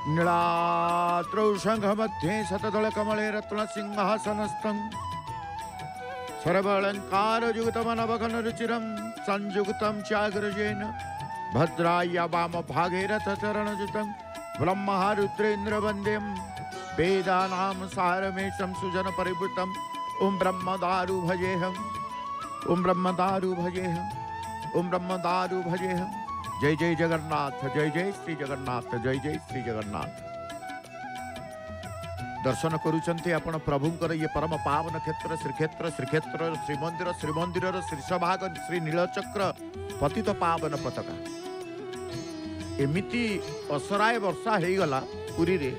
नीलाद्रौ शङ्खमध्ये शतदलकमले रत्नसिंहासनस्थं सर्वालङ्कारयुक्तमनवघनरुचिरं संयुक्तं चाग्रजेन भद्राय वामभागे रथचरणयुतं ब्रह्मरुद्रेन्द्रवन्द्यं वेदानां सारमेशं सुजनपरिवृतं ॐ ब्रह्मदारु भजेऽहम् ॐ ब्रह्मदारु भजेऽहम् ॐ ब्रह्मदारु भजेऽहम्। जय जय जगन्नाथ, जय जय श्री जगन्नाथ, जय जय श्री जगन्नाथ। दर्शन करुचंती आपण प्रभुंकर ये परम पावन क्षेत्र श्रीक्षेत्र श्रीक्षेत्र श्रीमंदिर श्रीमंदिर शीर्षभाग श्री नीलचक्र पतित पावन पताका एमिति असराय वर्षा हो गला पुरी रे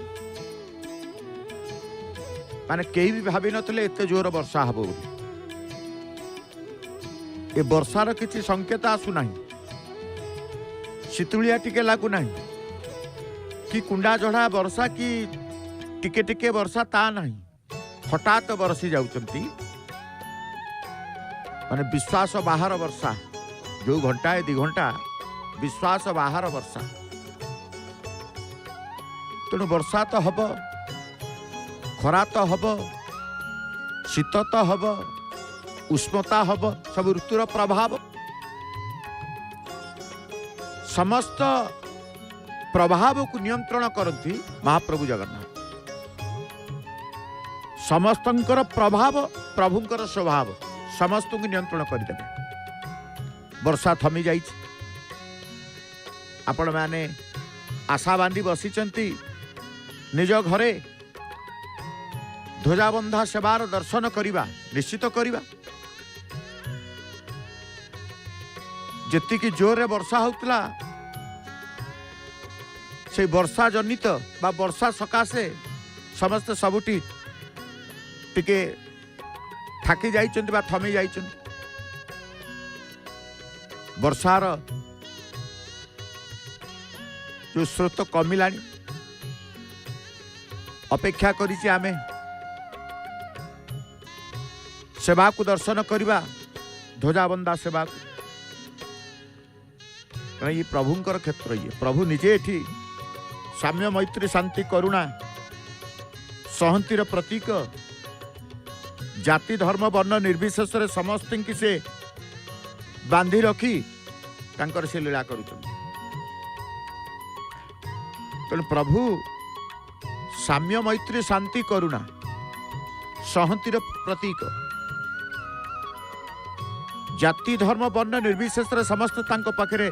माने केही भी भाबी नथले एते जोर वर्षा हबो बोली। ए वर्षार किछि संकेत आसु नाही, शीतुलिया टिके लागू नाही कि कुंडा जड़ा वर्षा कि टिके टिके वर्षा ता नहीं, हठात बरसी जाउचंती माने विश्वास बाहर वर्षा जो घंटा 2 घंटा विश्वास बाहर वर्षा। तेणु वर्षा तो हब, खरा तो हब, शीत तो हब, उष्णता हब, सब ऋतुर प्रभाव समस्त प्रभाव को नियंत्रण करती महाप्रभु जगन्नाथ। समस्तंकर प्रभाव प्रभुंकर स्वभाव समस्त को नियंत्रण करदे। वर्षा थमी जाई, आपण माने आशा बांधी बसिचंती निज घरे ध्वजाबंधा सेवार दर्शन करिबा निश्चित करिबा। जेतिकी जोरे वर्षा होतला से वर्षा जनित बा वर्षा सकाशे समस्त सबुटी टिके थाकी जाइचंती बा थमी जाइचंती। वर्षार जो स्रोत कमिलानी अपेक्षा करिछि आमे सेवा को दर्शन करिबा, ध्वजाबंधा सेवा को। ये प्रभुंकर क्षेत्र, ये प्रभु निजे एठी साम्य मैत्री शांति करुणा सहंतिर प्रतीक, जाति धर्म वर्ण निर्विशेष समस्त की से बांधी रखी तांकर से लीला करुछन। तेणु प्रभु साम्य मैत्री शांति करुणा सहंतिर प्रतीक, जाति धर्म वर्ण निर्विशेष समस्त तांको पाखरे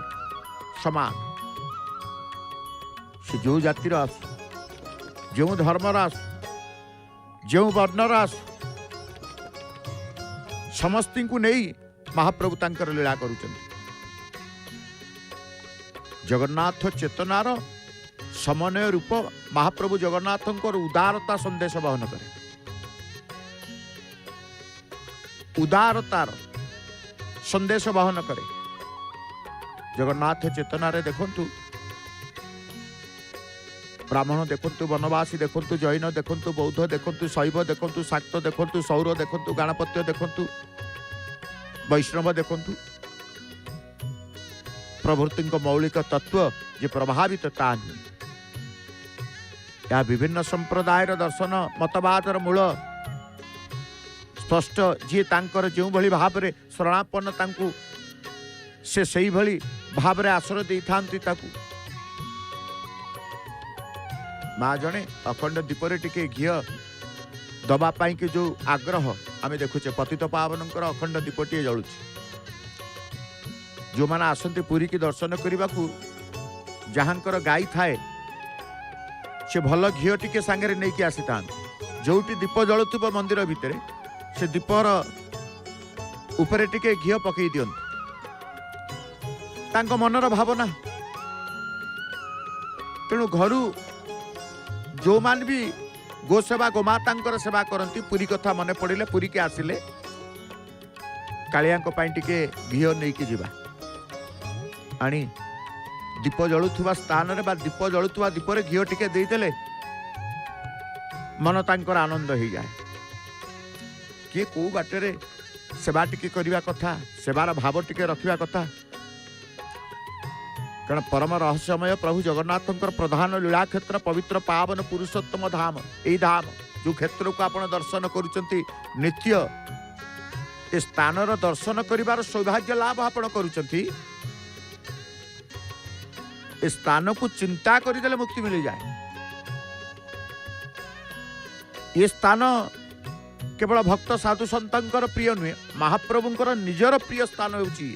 समान। से जो जातिर आसु, जो धर्मर आसु, जो वर्णर आसु, समस्त को नहीं महाप्रभु तांकर लीला करुचंदी। जगन्नाथ चेतनार समन्वय रूप महाप्रभु जगन्नाथंकर उदारता संदेश बहन करे। उदारतार संदेश बहन करे। जगन्नाथ चेतनारे देखंतु ब्राह्मण देखंतु, वनवासी देखंतु, जैन देखंतु, बौद्ध देखंतु, शैव देखंतु, शाक्त देखंतु, सौर देखंतु, गणपत्य देखंतु, वैष्णव देखंतु, प्रभृति मौलिक तत्व जे प्रभावित ता या विभिन्न संप्रदायर दर्शन मतवादर मूल स्पष्ट जी तांकर जो भली भाव रे शरणापन्न तांकु से सही भली भाव रे आश्रय दे थांती ताकु। माँ जने अखंड दीपरे टिके घी दबा पाई के जो आग्रह आमे देखुचे पतित पावनंकर अखंड दीपटी जलुची। जो माने आसंती पुरी की दर्शन करने को जहांकर गाई थाए से भल घी टिके सांगे नहीं कि आसी था। जोटी दीप जलुव मंदिर भितर से दीपर उपरे टिके घी पकई दियंतु तांको मनर भावना। तेणु घरू जो मान भी गो सेवा गोमाता सेवा करती पुरी कथा मन पड़े पुरी के आसिले कालिया टिके घी नहीं कि जीवा आनी दीप जलुवा स्थान रे बा दीप जलुवा दीपर घी टिके देदेले मन तांकर आनंद हो जाए। किए को बाटे सेवा टिके करवा कथा, सेवार भाव टिके रखा कथा। कारण परम रहस्यमय प्रभु जगन्नाथंकर प्रधान लीला क्षेत्र पवित्र पावन पुरुषोत्तम धाम यही धाम जो क्षेत्र को आप दर्शन करुचंती नित्य ए स्थान दर्शन करिवार सौभाग्य लाभ आपण करुचंती ए स्थान को चिंता करदेले मुक्ति मिल जाए। ये स्थान केवल भक्त साधु संतर प्रिय नुहे महाप्रभुंकर निजर प्रिय स्थान होउची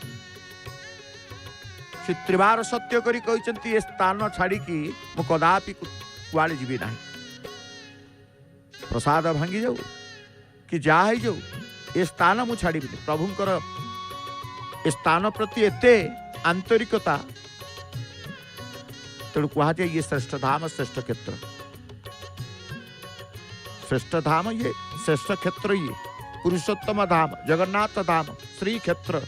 से त्रिवार सत्य करी कहते ये स्थान छाड़ी मु कदापि कुआड़े जीवी ना प्रसाद भांगी जाऊ कि जा ही जाऊ ये स्थान मु छाड़ी प्रभुंकर स्थान प्रति एते आंतरिकता तेणु कहुए ये श्रेष्ठ धाम श्रेष्ठ क्षेत्र श्रेष्ठ धाम ये श्रेष्ठ क्षेत्र ये पुरुषोत्तम धाम जगन्नाथ धाम श्री क्षेत्र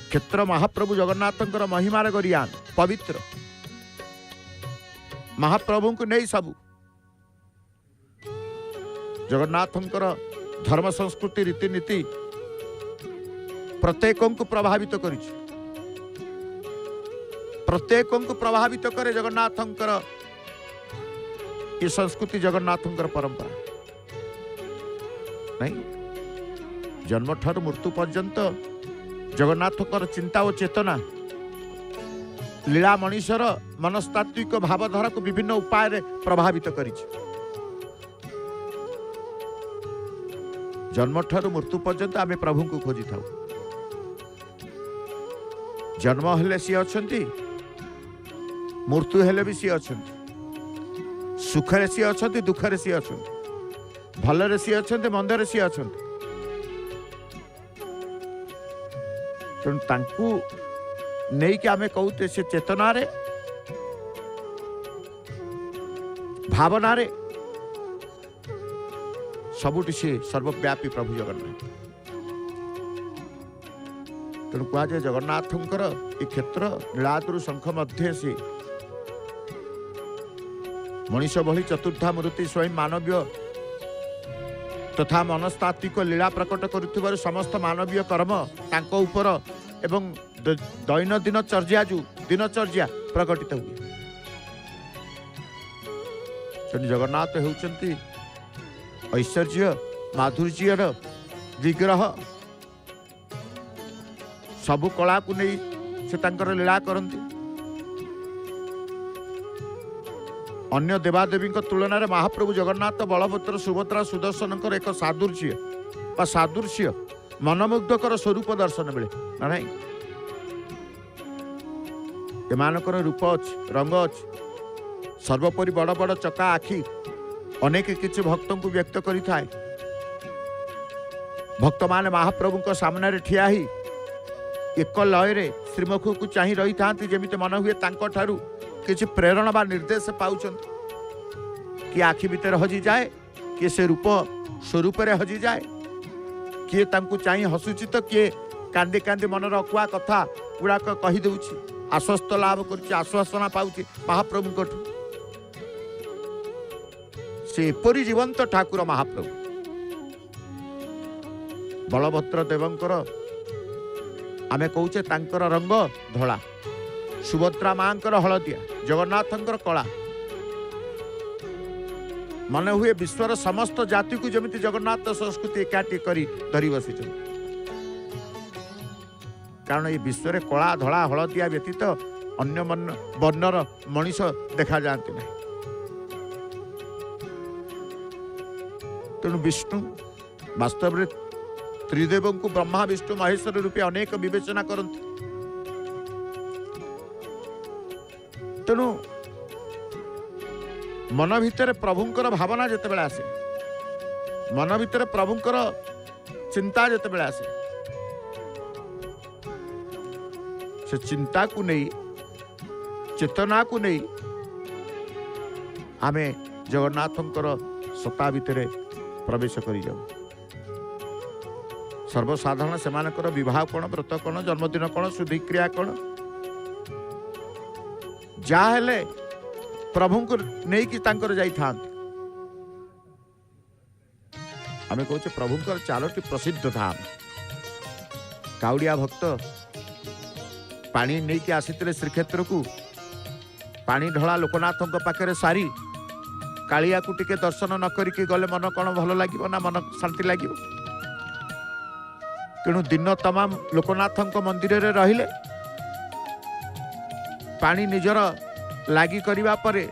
क्षेत्र महाप्रभु जगन्नाथंकर महिमार गरियान पवित्र महाप्रभु को नहीं सबू जगन्नाथंकर धर्म संस्कृति रीतिनीति प्रत्येक को प्रभावित करिछि प्रत्येक को प्रभावित करे जगन्नाथंकर ये संस्कृति जगन्नाथंकर परंपरा नहीं जन्म ठार मृत्यु पर्यंत जगन्नाथंकर चिंता और चेतना लीला मनीषर मनस्तात्विक भावधारा को विभिन्न उपाय प्रभावित करिछि जन्म ठार मृत्यु पर्यंत आमे प्रभु को खोजी थाउ जन्म हेले सी अछंती मृत्यु हेले भी सी अछंती सुखरे सी अछंती दुखरे सी अछंती भलरे सी अछंती मंदरे सी अछंती तेणु तांकु नहीं कि आमे कहते से चेतना रे भावना रे सबुटी से सर्वव्यापी प्रभु जगन्नाथ तेणु कह जाए जगन्नाथंकर ये क्षेत्र नीलाद्रु शंख मध्य से मनीष भली चतुर्था मूर्ति स्वयं मानवीय तथा मनस्तात्विक लीला प्रकट करुथिबारु समस्त मानवीय कर्म तांको ऊपर एवं दैनंदिन चर्या जो दिनचर्या प्रकटित हुए जगन्नाथ होउचंती ऐश्वर्य माधुर्यर विग्रह सबु कला को नहीं से तांकर लीला करती अन्य देवादेवी तुलन में महाप्रभु जगन्नाथ बलभद्र सुभद्रा सुदर्शन एक सादृश्य मनमुग्धकर स्वरूप दर्शन मिले ना नहीं एमानकर रूप अच्छी रंग अच्छी सर्वोपरि बड़ बड़ चका आखि अनेक किसी भक्तों को व्यक्त करिथाए भक्त मान महाप्रभु सामने ठिया ही एक लय श्रीमुख को चाह रही था जमी मन हुए ठारू किसी प्रेरणा बा निर्देश पाउछंती कि आखि भितर हजि जाए किए से रूप स्वरूप हजि जाए किए तांकु चाह हसुची तो किए कांदी कांदी मनर अकुआ कथा गुड़ाक कहीदे आश्वस्त लाभ कर आश्वासना पाउची महाप्रभु से एपरी जीवंत ठाकुर महाप्रभु बलभद्र देवंकर आमे कहूचे तांकर रंग धला सुभद्रा मांकर हलदिया जगन्नाथंकर कला मन हुए विश्वर समस्त जाति को जमिति जगन्नाथ संस्कृति एकाठी करी धरी बसी कारण ये विश्व कला धला हलदिया व्यतीत अन्य वर्णर मनीष देखा जाती ना तेणु विष्णु वास्तव में त्रिदेव को ब्रह्मा विष्णु महेश्वर रूपे अनेक विवेचना करते तेणु मन भितर प्रभुंकर भावना जिते आसे मन भितर प्रभुंकर चिंता जिते आसे से चिंता को नहीं चेतना को नहीं आमे जगन्नाथंकर सत्ता भितर प्रवेश करी जाऊ सर्वसाधारण सेमानकर विवाह कौन व्रत कौन जन्मदिन कौन शुद्धिक्रिया कौन जाहेले प्रभु को नहीं कि तांकर जाई था आमे कहूचे प्रभुंकर 4टी प्रसिद्ध धाम काउड़िया भक्त पानी नहीं कि आसीते श्रीक्षेत्र को पानी ढला लोकनाथ पाखे सारी कालिया को टिके दर्शन न करिके गले मन कौन भल लगे ना मन शांति लगे। तेणु दिन तमाम लोकनाथ मंदिर रे रहिले पानी निजर लागी करिबा परे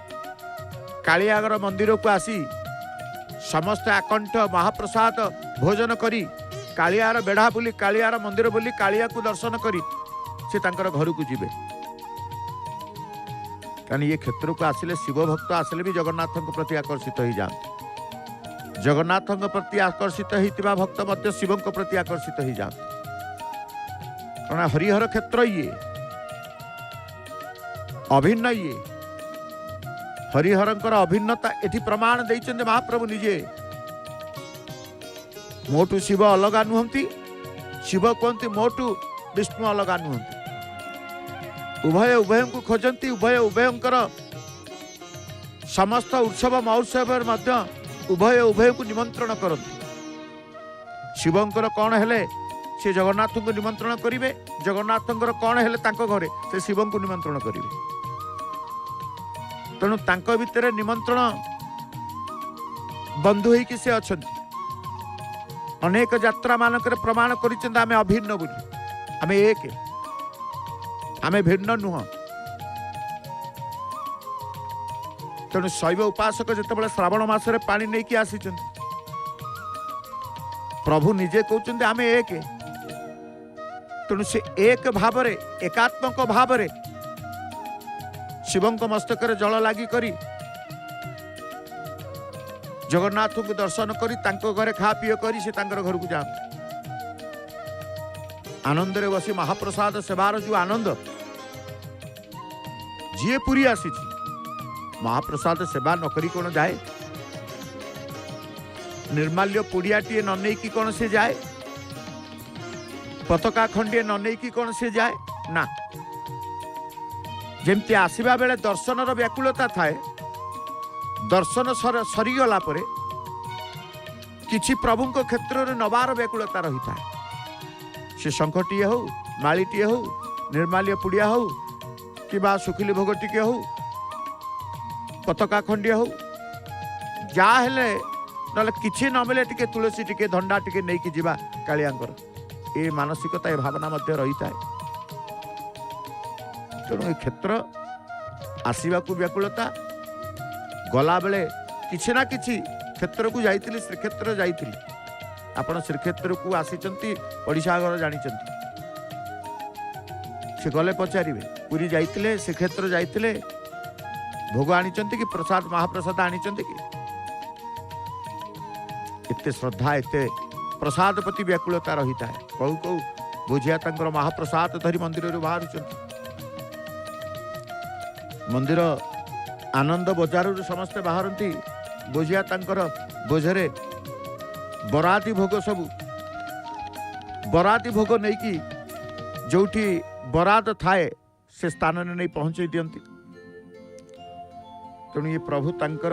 कालियागर मंदिर को आसी समस्त आकंठ महाप्रसाद भोजन करी कालियार बेढ़ा बुली कालियार मंदिर बुली कालिया को दर्शन करी से तांकर घर को जीवे। कारण ये क्षेत्र को आसिले शिव भक्त आसिले भी जगन्नाथ प्रति आकर्षित हो जाते। जगन्नाथ प्रति आकर्षित होता भक्त मध्य शिव प्रति आकर्षित हो जाते। कारण हरिहर क्षेत्र ये अभिन्न ये हरिहरंकर अभिन्नता एठी प्रमाण देइछन्ते महाप्रभु निजे। मोटू शिव अलगा नुहंती, शिव कहते मोटू विष्णु अलगा नुहंती। उभय उभय को खोजती, उभय उभयंकर समस्त उत्सव महोत्सव मध्य उभय उभय को निमंत्रण करती। शिवंकर कौन हेले से जगन्नाथ को निमंत्रण करेंगे, जगन्नाथंकर कौन हेले तांको घरे से शिव को निमंत्रण करेंगे। तेणु तांको भितर निमंत्रण बंधु होइकि से अछंती। अनेक यात्रा मानकर प्रमाण करिसेंत आमे अभिन्न बोली, आमे एक, आमे भिन्न नुह। तेणु शैव उपासक जितेबाला श्रावण मासरे पानी नहीं कि आसीचंती, प्रभु निजे कहते आमे एक। तेणु से एक भावरे एकात्मक भावरे शिवंक मस्तक जल लगी करी जगन्नाथ को दर्शन करी तांको घरे खा पीए करी से तांकर घर को जा आनंद रे बसी महाप्रसाद सेवार जो आनंद जी पुरी आसी महाप्रसाद सेवा नकरी कौन जाए, निर्माल्य पुड़ियाटे न नहीं कि कौन से जाए, पताका खंडे न नहीं कि कौन से जाए ना। जेमती आसवा बेले दर्शन व्याकुलता थाए, दर्शन सरीगला परे किछि प्रभु क्षेत्र में नबार व्याकुलता रही था। से शंखटीए हो, मालीटीए हो, निर्माल्य पुड़िया हो कि सुखिली भोग टिके हो, पताका खंडिया हो, जा हेले नले किछि न मिले टिके तुलसी टिके धंडा टिके नहीं कि जीवा कालियांकर ए मानसिकता ए भावना मध्य रही था। तेणु ये क्षेत्र आसवा को व्याकुलता गला बेले किछि ना किछि क्षेत्र को जाइतिली, श्रीक्षेत्र जाइतिली। आपण श्रीक्षेत्र को आसीचंती ओडिशा घर जानिचंती, से गले पचारिबे पुरी जाइतिले श्रीक्षेत्र जाइतिले भोग आनिचंती कि प्रसाद महाप्रसाद आनिचंती कि एते श्रद्धा एते प्रसाद प्रति व्याकुलता रही था। कहू कहू बुझिया तांकर महाप्रसाद धरी मंदिर बाहर मंदिर आनंद बजार समस्ते बाहरती बोझिया तांकर बोझरे बराती भोग सबू बराती भोग नहीं कि जोठी बरात थाए से स्थान ने नहीं पहुंचे दियंती। तेणु ये प्रभु तांकर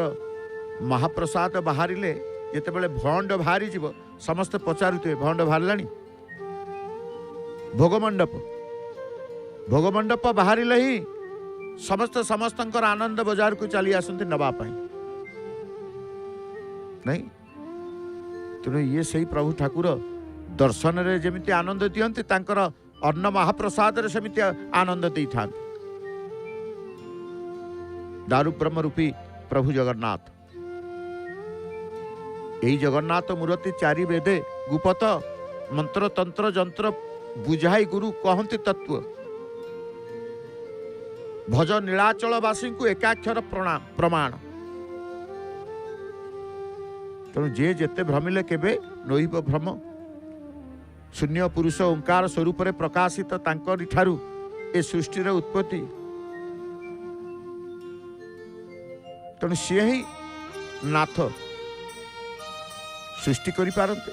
महाप्रसाद बाहरिले जितेबाला भंड बाहरी जीव समस्ते पचारुथे भंड बाहरलानी। भोगमंडप बाहरिले ही समस्त समस्तंकर आनंद बाजार को चली आसते नवा नहीं। तेणु ये सही प्रभु ठाकुर दर्शन रे जेमिति आनंद दियंती तांकर अन्न महाप्रसाद रे सेमिति आनंद दे था। दारु ब्रह्म रूपी प्रभु जगन्नाथ, यही जगन्नाथ मूर्ति चारि वेदे गुपत मंत्र तंत्र जंत्र बुझाई गुरु कहती तत्व। भज नीलाचलवासी को एकाक्षर प्रमाण। तेणु जे जेते भ्रमिले केबे नोइब भ्रम। शून्य पुरुष ओंकार स्वरूप प्रकाशित तांकरि ठारू ए सृष्टिर उत्पत्ति। तेणु सी ही नाथ सृष्टि करि पारंते,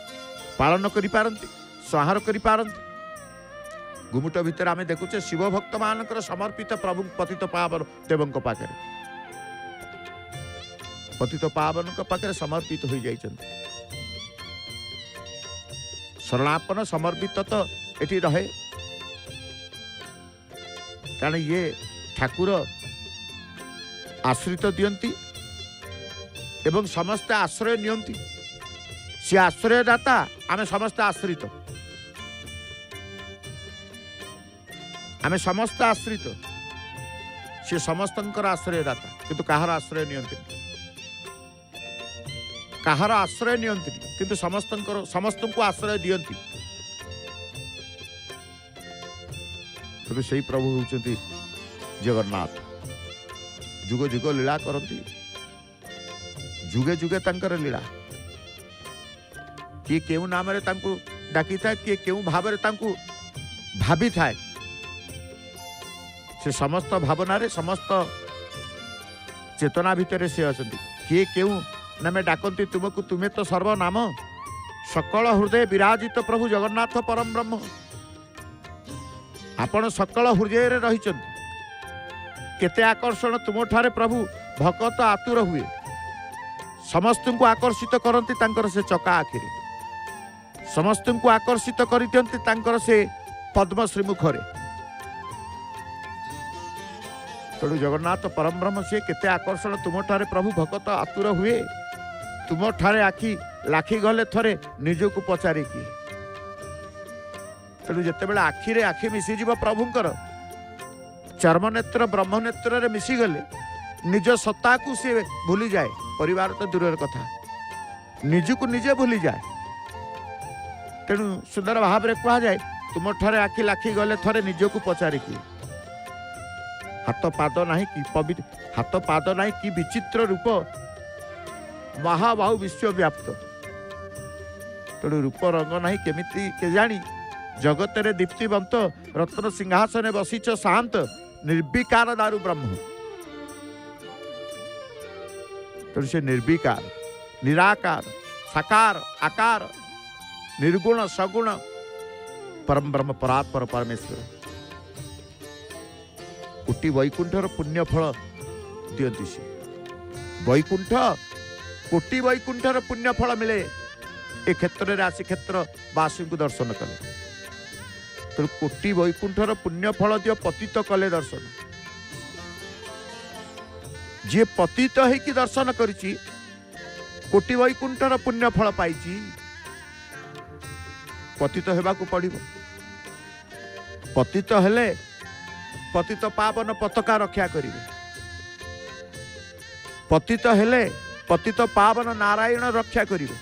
पालन करि पारंते, संहार करि पारंते। गुमुट भितर आमे देखुचे शिव भक्त मानकर समर्पित प्रभु पतित पावन देवंक पाखे पतित पावन पाखे समर्पित हो जाइछन्ति। शरणापन समर्पित तो एटी रहे। कारण ये ठाकुर आश्रित दियंती एवं समस्ते आश्रय नियंती। सी आश्रयदाता, आमे समस्त आश्रित, आमे समस्त आश्रित। सी समस्तंकर आश्रयदाता किंतु काहार आश्रय नियंती, काहार आश्रय नियंती किंतु समस्त को आश्रय दियंती। तबे सही प्रभु होउचंती जगन्नाथ। जुग जुग लीला करती, जुगे जुगे तंकर लीला। किए केउ नाम रे तांकु डाकी था, किए केउ भाव रे तांकु भाभी थाए। से समस्त भावना रे समस्त चेतना भितर से असंती। किए केउ नामे डाकंती तुमको, तुम्हें तो सर्वनाम। सकल हृदय विराजित प्रभु जगन्नाथ परम ब्रह्म। आपण सकल हृदय रे रहिचंती। केते आकर्षण तुम ठारे प्रभु भक्त आतुर हुए। समस्त को आकर्षित करती तांकर से चका आखिरे, समस्त को आकर्षित करती तांकर से पद्म श्रीमुखरे। तेणु जगन्नाथ परम ब्रह्म से केते आकर्षण तुम ठारे प्रभु भक्त आतुर हुए। तुम ठारे आखि लाखी गले थरे निजको पचारे किए। तेणु जिते बेले आखिरे आखि मिसीଯିव प्रभुंकर, चर्म नेत्र ब्रह्म नेत्र रे मिसी गले निज सत्ता को सी भूली जाए। परिवार तो दूर कथा, निजको निजे भूली जाए। तेणु सुंदर भाव रे कहा जाए, तुम ठारे आखि लाखी गले थरे निजको पचारे किए। हाथ पाद नहीं कि पवित्र, हाथ पाद नहीं कि विचित्र रूप, महाबाहु विश्वव्याप्त। तेणु रूप रंग नहीं केमिति के जानी, जगत रे दीप्तिवंत रत्न सिंहासन बसीच शांत निर्विकार दारु ब्रह्म। तेणु से निर्विकार, निराकार, साकार, आकार, निर्गुण, सगुण परम ब्रह्म परात्पर परमेश्वर। कोटि वैकुंठर पुण्य फल दियंती से। वैकुंठ, कोटि वैकुंठर पुण्य फल मिले ए क्षेत्र में आसी क्षेत्र वासी को दर्शन कले। तो कोटि वैकुंठर पुण्य फल दियो पतित कले दर्शन। जे पतित है कि दर्शन करिछि, कोटि वैकुंठर पुण्य फल पाइछि। पतित हेबाकू पड़िबो। पतित हेले पतित पावन पताका रक्षा करिवे। पतित हेले पतित पावन नारायण रक्षा करिवे।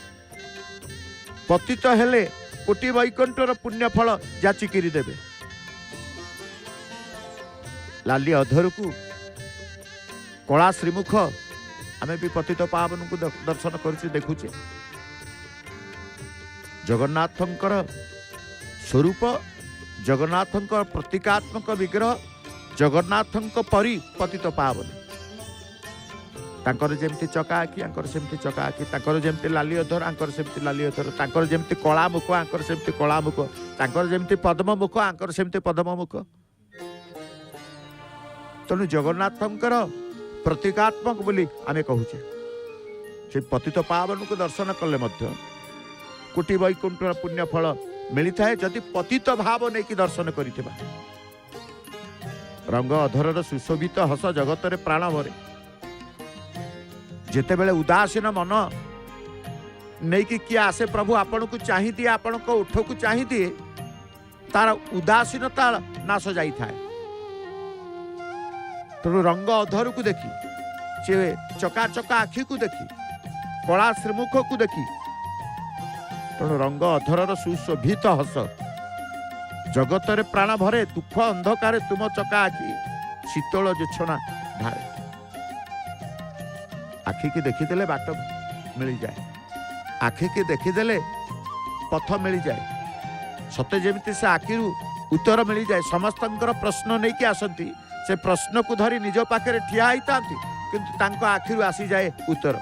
पतित हेले कोटि वैकुंठर पुण्य फल जाचिकिरी देवे। लाली अधर को कला श्रीमुख आमे भी पतित पावन को दर्शन करछे, देखुचे। जगन्नाथंकर स्वरूप, जगन्नाथंकर प्रतीकात्मक विग्रह, जगन्नाथंक परी पतित पावन। तांकर जेमती चका आखि आंकर सेमती चका आखि, तांकर जेमती लाली अधर आंकर सेमती लाली अधर, तांकर जेमती कला मुख आंकर सेमती कला मुख, तांकर जेमती पद्म मुख आंकर सेमती पद्म मुख। तेणु जगन्नाथंकर प्रतीकात्मक बोली आमे कहूचे। से पतित पावन को दर्शन कले मध्य कोटि वैकुंठ पुण्य फल मिलता है जदि पतित भाव नहीं कि दर्शन करिथिबा। रंग अधरर सुशोभित हस जगत रे प्राण भरे। जेते बेले उदासीन मन नहीं कि किए आसे प्रभु आपण को चाहि दिए, आपण को उठ को चाहि दिए, तार उदासीनता नाश जाई थाए। तेणु रंग अधर को देखी, से चका चका आखि को देखी, कला श्रीमुख को देखी, तेणु रंग अधरर सुशोभित हस जगत रे प्राण भरे। दुख अंधकार तुम चका आखि शीतल जोछना ढारे। आखि की देखीदेले बाट मिल जाए, आखि की देखीदेले पथ मिल जाए। सते जेमिति से आखिर उत्तर मिल जाए। समस्तंकर प्रश्न नहीं कि आसती, से प्रश्न को धरी निज पाखे ठिया होता, किंतु तांको आखिर आसी जाए उत्तर।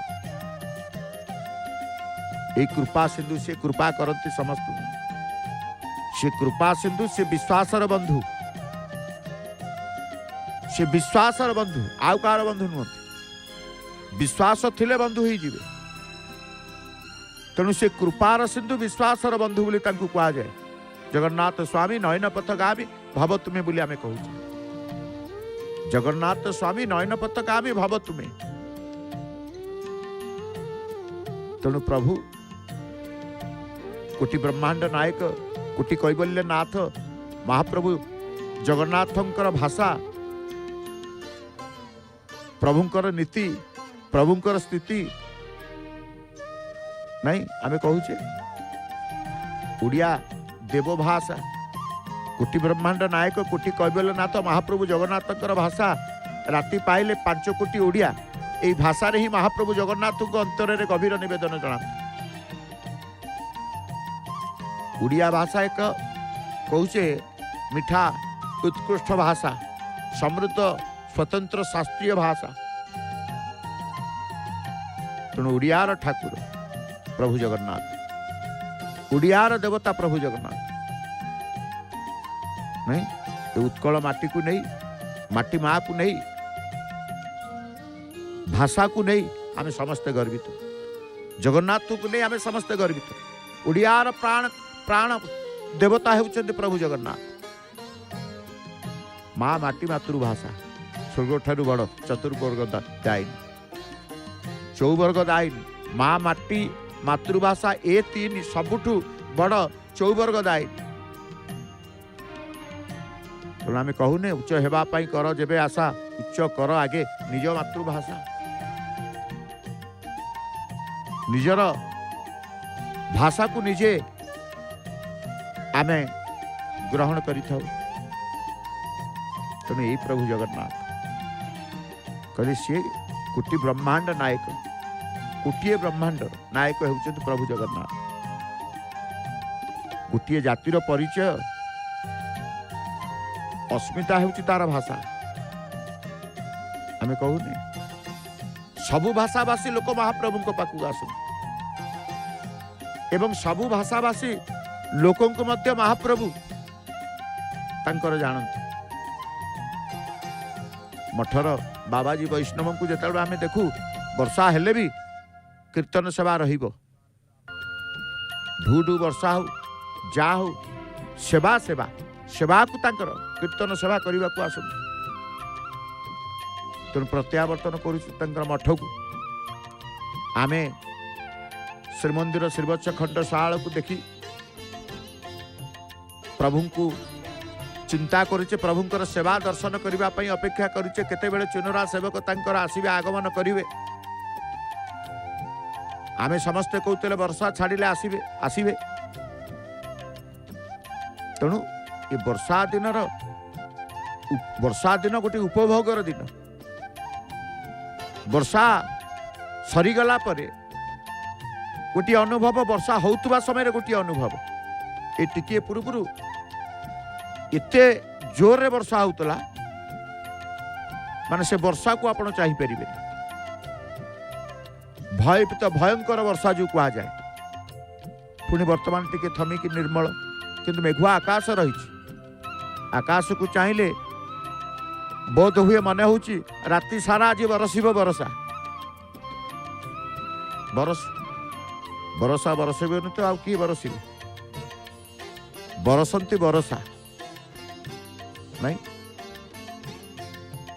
एक कृपा सिंधु से कृपा करती समस्त। से कृपा सिंधु, से विश्वासर बंधु, से विश्वासर बंधु, आउ कार बंधु नुहति। विश्वास थिले बंधु ही जीवे। तेणु से कृपार सिंधु, विश्वासर बंधु बोली तांको कहा जाए। जगन्नाथ स्वामी नयन पथ गावी भव तुम्हें बोली आमे कहूँ। जगन्नाथ स्वामी नयन पतगामी भव तुमे। तेणु प्रभु कोटि ब्रह्मांड नायक कोटि कैवल्य नाथ महाप्रभु जगन्नाथंकर भाषा प्रभुंकर नीति प्रभुंकर स्थिति नहीं आमे कहूचे उड़िया देव भाषा कोटि ब्रह्मांड नायक कोटि कैवल्य नाथ महाप्रभु जगन्नाथंकर भाषा राति पाइले 5 कोटी ओडिया यही भाषा ही महाप्रभु जगन्नाथ को अंतर में गभीर निवेदन जना। उड़िया भाषा एक कहूचे मिठा उत्कृष्ट भाषा समृद्ध स्वतंत्र शास्त्रीय भाषा। तेणु उड़ियार ठाकुर प्रभु जगन्नाथ उड़ियार देवता प्रभु जगन्नाथ नहीं उत्कल माटी को नहीं माटी माँ को नहीं भाषा को नहीं आम समस्ते गर्वित जगन्नाथ को नहीं आम समस्ते गर्वित उड़ियार प्राण प्राण देवता होउछन्ति प्रभु जगन्नाथ। माँ माटी मातृभाषा स्वर्ग ठारू बड़ चतुर्वर्ग दायिनी चौवर्ग दायिनी माँ माटी मातृभाषा ए 3 सबुठु बड़ चौवर्ग दायिनी। तेणु आम कहूने उच्च हेबापाई कर जेबे आशा उच्च कर आगे निज मातृभाषा निजर भाषा को निजे आमे ग्रहण करि थाउ। तेणु यही प्रभु जगन्नाथ कहले सी कोटि ब्रह्मांड नायक कोटिए ब्रह्मांड नायक होउछन्ति प्रभु जगन्नाथ। गोटे जातिर परिचय अस्मिता होउछि तार भाषा आमे कहूने सबु भाषाभाषी लोक महाप्रभु को पाखु आसुन एवं सबु भाषाभाषी लोकों को मध्य महाप्रभु तांकर जानत। मठर बाबाजी वैष्णव को जिते आम देखू वर्षा हेले भी कीर्तन सेवा रहिबो ढूढू वर्षा हो जा हो सेवा सेवा सेवा को तांकर कीर्तन सेवा करने को आस। तेणु प्रत्यावर्तन कर मठ को आमे श्रीमंदिर श्रीवत्स खंडशाला को देखी प्रभु को चिंता करुचे प्रभुंकर सेवा दर्शन करने अपेक्षा करुचे केतेबेले चुनरा सेवक तांकर आसिबे आगमन करिवे। आमे समस्ते कहते वर्षा छाड़िले आसिबे आसिबे। तेणु ये वर्षा दिन गोटे उपभोगर दिन वर्षा सरीगला परे गोटे अनुभव वर्षा होउतबा समय गोटे अनुभव ये टिके पूर्व एते जोर रे वर्षा होउतला माने से वर्षा को आपण चाहि परिबे भयभीत भयंकर वर्षा जो कहा जाए पुणी वर्तमान टिके थमिकी निर्मल किंतु मेघुआ आकाश रही आकाश को चाहिए बोध हुए मन हो राति सारा आज बरसिब बरसा बरस बरसा बरसबे तो आउ कि बरसिब बरसंती बरसा नहीं।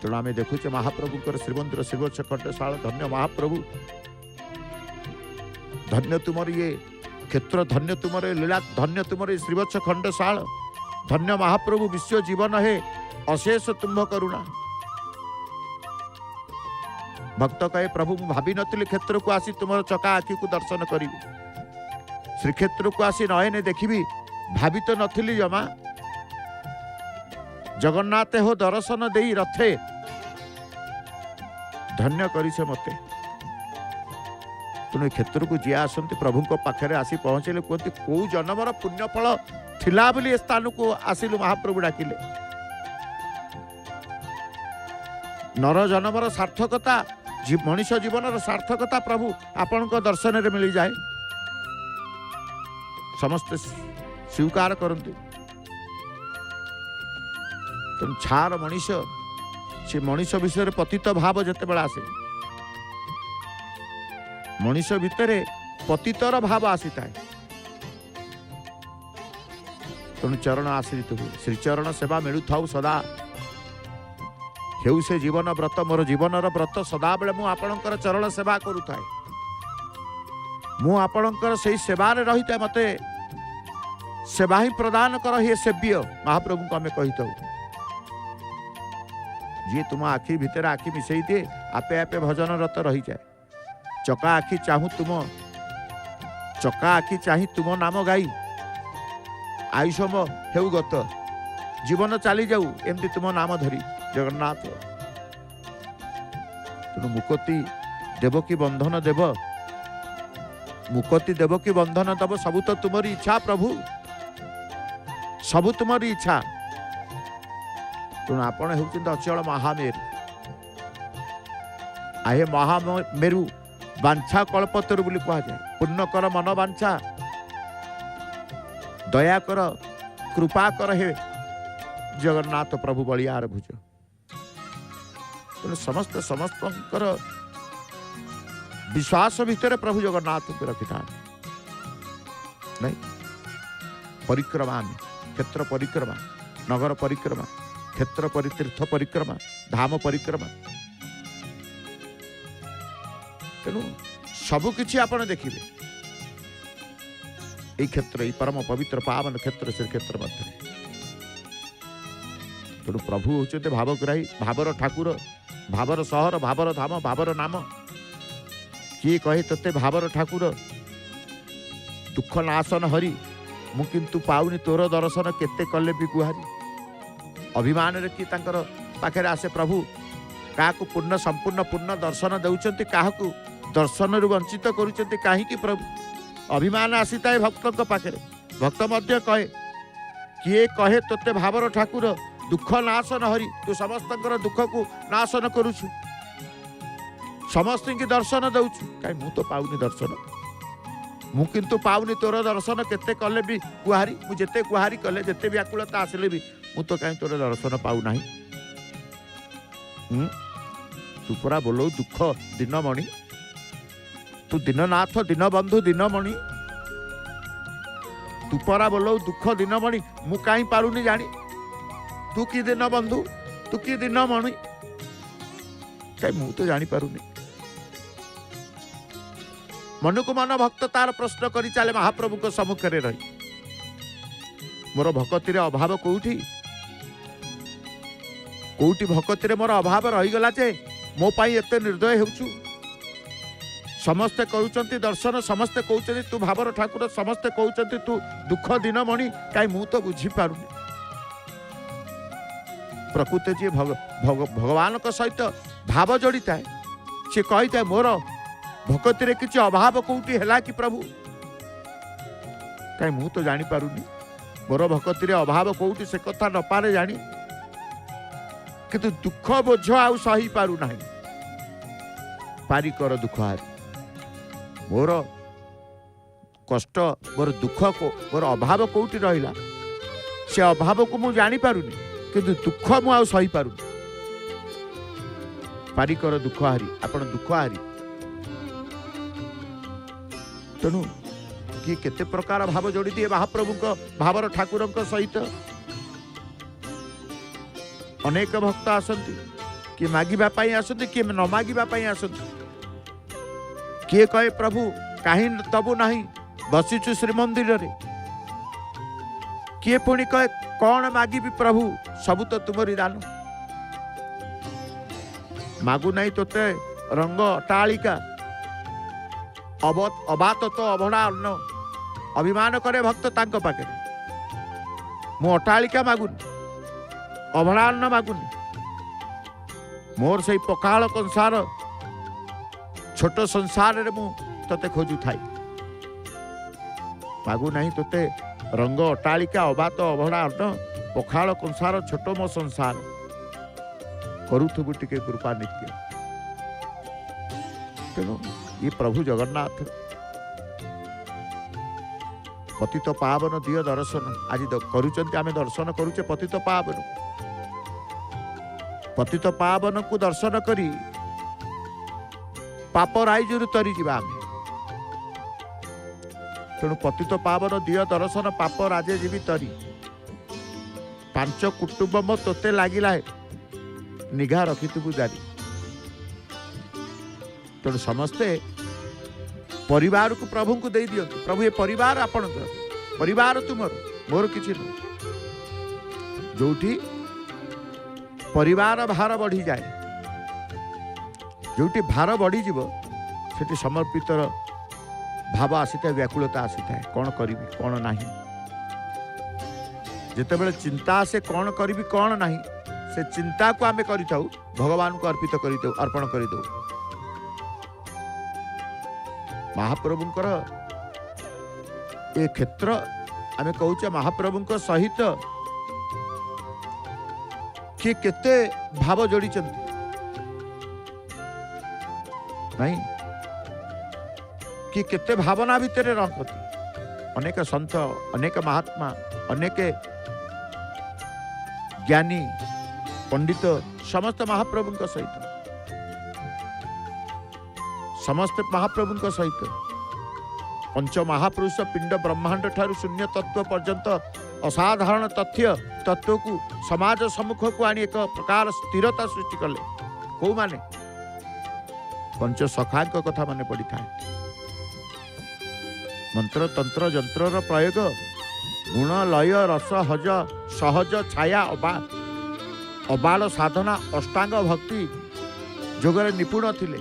तेणु आम देखुचे महाप्रभुकर श्रीमंदिर श्रीवत्स खंडशाला धन्य महाप्रभु धन्य तुमर ये क्षेत्र धन्य तुमर लीला धन्य तुमर श्रीवत्स खंडशाला धन्य महाप्रभु विश्व जीवन है अशेष तुम्भ करुणा। भक्त कहे प्रभु मु भावी नथिली क्षेत्र को आसी तुम चका आखि को दर्शन करी श्रीक्षेत्र को आसी नयने देखी भावी तो नथिली जमा जगन्नाथ हो दर्शन दे रथे धन्य करिसे मते। तेणु क्षेत्र को जी आसती प्रभु पाखे आसी पहुँचे कहते कौ जन्मर पुण्यफल थिला बोली ए स्थान को आसिलु महाप्रभु डाकिले नर जन्मर सार्थकता मनुष्य जीवन सार्थकता प्रभु आपण दर्शन में मिल जाए समस्ते स्वीकार करते। तेणु छार मनीष से मनीष विषय पतित भाव जिते बड़ा आसे मनीष भितर पतितर भाव आसी था। तेणु चरण आश्रित हुए श्रीचरण सेवा मिलू था सदा हेउ से जीवन व्रत मोर जीवनर व्रत सदाबेले मु आपणकर चरण सेवा करूथाए मु आपणकर सही सेवार रहिता मते सेवा ही प्रदान कर हे सेव्य महाप्रभु को आम कही जी तुम आखि भितर आखि मिसई दिए आपे आपे भजन रत रही जाए चका आखि चाही तुम नाम गाई आयुषम हेउ गत जीवन चली जाऊ एमती तुम नाम धरी जगन्नाथ तेणु मुक्ति देव कि बंधन देव मुक्ति देव कि बंधन देव सबू तो तुम्हारी इच्छा प्रभु सबू तुम्हारी इच्छा तेणु आपण होउछन्ति अचल महामेरु आहे महामेरु बांछा कल्पतरु बोली कहा जाए पूर्ण कर मन बांछा दया कर कृपा कर हे जगन्नाथ प्रभु बलियार भुज तेणु समस्त विश्वास भितर प्रभु जगन्नाथ को रखी था नहीं परिक्रमा क्षेत्र परिक्रमा नगर परिक्रमा क्षेत्र तीर्थ परिक्रमा धाम परिक्रमा तेणु सबकिछि आपण देखिए ये क्षेत्र ये परम पवित्र पावन क्षेत्र श्री क्षेत्र मध्य तेणु प्रभु होते भावग्राही भावर ठाकुर भावर सहर भावर धाम भावर नाम किए कहे तोते भावर ठाकुर दुख नाशन हरि मु किंतु पाउनी तोर दर्शन केते कले भी गुहारी अभिमान रे कि तांकर पाखरे आसे प्रभु क्या पूर्ण संपूर्ण पूर्ण दर्शन दौरान क्या दर्शन रु वंचित करुँच कहीं प्रभु अभिमान आसी थाए भक्त पाखे भक्त मध्य कहे किए कहे तोते भावर ठाकुर दुख नाशन हरि तू समस्त दुख को नाशन करुछु समस्त की दर्शन दौचु कहीं मु तो पाऊनी दर्शन मु किंतु पाऊनी तोर दर्शन केते कले भी गुहारी मु जेते गुहारी कले जेते व्याकुलता आसिले भी मु तो कहीं तोर दर्शन पाऊ नाही तू परा बोलो दुख दिनमणि तू दीननाथ दीनबंधु दीनमणि तू परा बोलो दुख दिनमणि मु कहीं पालुनी जानी तू कि दीनबंधु तू कि दीनमणि कहीं मु तो जानी पारुनी मन को मन भक्त तार प्रश्न करी चले महाप्रभु को सम्मुख रे रही मोर भक्ति रे अभाव कोठी कोठी भक्ति रे मोर अभाव रही गला जे मो पाई एते निर्दय हेउछु समस्ते कहउचंती दर्शन समस्ते कहउचंती तू भावर ठाकुर समस्ते कहउचंती तू दुख दिनमणि काई मु तो बुझी पारुनी प्रकृति जी भगवान को सहित भाव जड़िता है सी कही मोर भक्ति रे किछि अभाव कोठी हैला कि प्रभु कहीं मु तो जानी पारुनी मोर भक्ति रे अभाव कोठी से कथा न पारे जानी किंतु दुख बोझ आउ सही पारु नाही पारी कर दुख हारी मोर कष्ट मोर दुख को मोर अभाव कोठी रहिला से अभाव को मु जानी पारुनी किंतु दुख मु आउ सही पारुनी पारी कर दुख हारी आपण दुख हारी तेणु किए केते प्रकार भाव जोड़ी दिए महाप्रभु भावर ठाकुर सहित अनेक भक्त आसती किए मागिबा पाई आसती किए न मागिबा पाई आसती किए कहे प्रभु कहीं तबु नहीं बसीचु श्रीमंदिर रे किए पुणी कहे कौन मागिबी प्रभु सबु तो तुमरी दान मागु नहीं तोते रंग टालिका अबात तो अभड़ा अन्न अभिमान करे भक्त तांको पाखे मु अटालिका मागुनी अभड़ा अन्न मागुनी मोर से पखाल कंसार छोट संसार रे मु तते खोजु थाई मागु नहीं तोते रंग अटालिका अबात अभड़ा अन्न पखाल कंसार छोट मो संसार करूथबु टिके कृपा नित्य तेणु ये प्रभु जगन्नाथ पतित पावन दिय दर्शन आज करुचंती आमे दर्शन करुचे पतित पावन को दर्शन करी पाप राइजरु तरी जीवा आमे तेणु पतित पावन दिय दर्शन पाप राजे जीवी तरी पांच कुटुंब तोते लागिला निघा रखिथु जारी। तेणु समस्ते परिवार को प्रभु को दे दियंतु। प्रभु ये परिवार आपण परिवार तुमर मोर किछि न। जोठी परिवार भार बढ़ी जाए, जोठी भार बढ़ी जीव सेठी समर्पित भाव आसी था, व्याकुलता आसी था, कौन करी कौन नहीं। जिते बड़े चिंता से कौन करी कौन नहीं, से चिंता को आमे करि थाउ भगवान को अर्पित करि दो, अर्पण करि दो। महाप्रभुंकर ए क्षेत्र आमे कहूचे महाप्रभुंक सहित किए केते भाव जोड़ी नहीं कि केते भावना भितर रखती। अनेक संत, अनेक महात्मा, अनेक ज्ञानी पंडित समस्त महाप्रभुंक सहित, समस्त महाप्रभुंक सहित पंच महापुरुष पिंड ब्रह्मांड ठारू शून्य तत्व पर्यंत असाधारण तत्व को समाज सम्मुख को आनी एक प्रकार स्थिरता सृष्टि कले। कौ माने पंच सखा कथा माने पड़ी था। मंत्र तंत्र यंत्र प्रयोग गुण लय रस हज सहज छाया अबाल साधना अष्टांग भक्ति जोगरे निपुण थिले।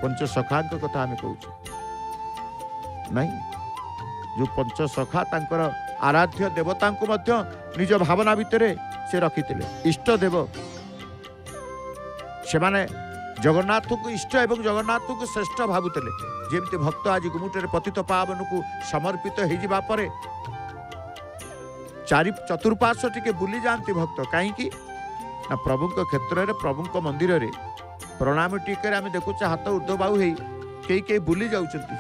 पंच सखा कथा आम कहूँ नहीं, जो पंच सखा तांकर आराध्य देवता को मध्य निज भावना भितर से रखिथिले। इष्ट देव से माने जगन्नाथ को इष्ट एवं जगन्नाथ को श्रेष्ठ भावुले। जेमती भक्त आज गुमुटे पतित पावन को समर्पित हो जावा परे चारि चतुर्पार्श्व टिके बुली जाती भक्त कहीं ना प्रभु क्षेत्र में प्रभु मंदिर में प्रणाम टिके आम देखुचे हाथ ऊर्ध्वबाहु हो कई बुली जाउछंती।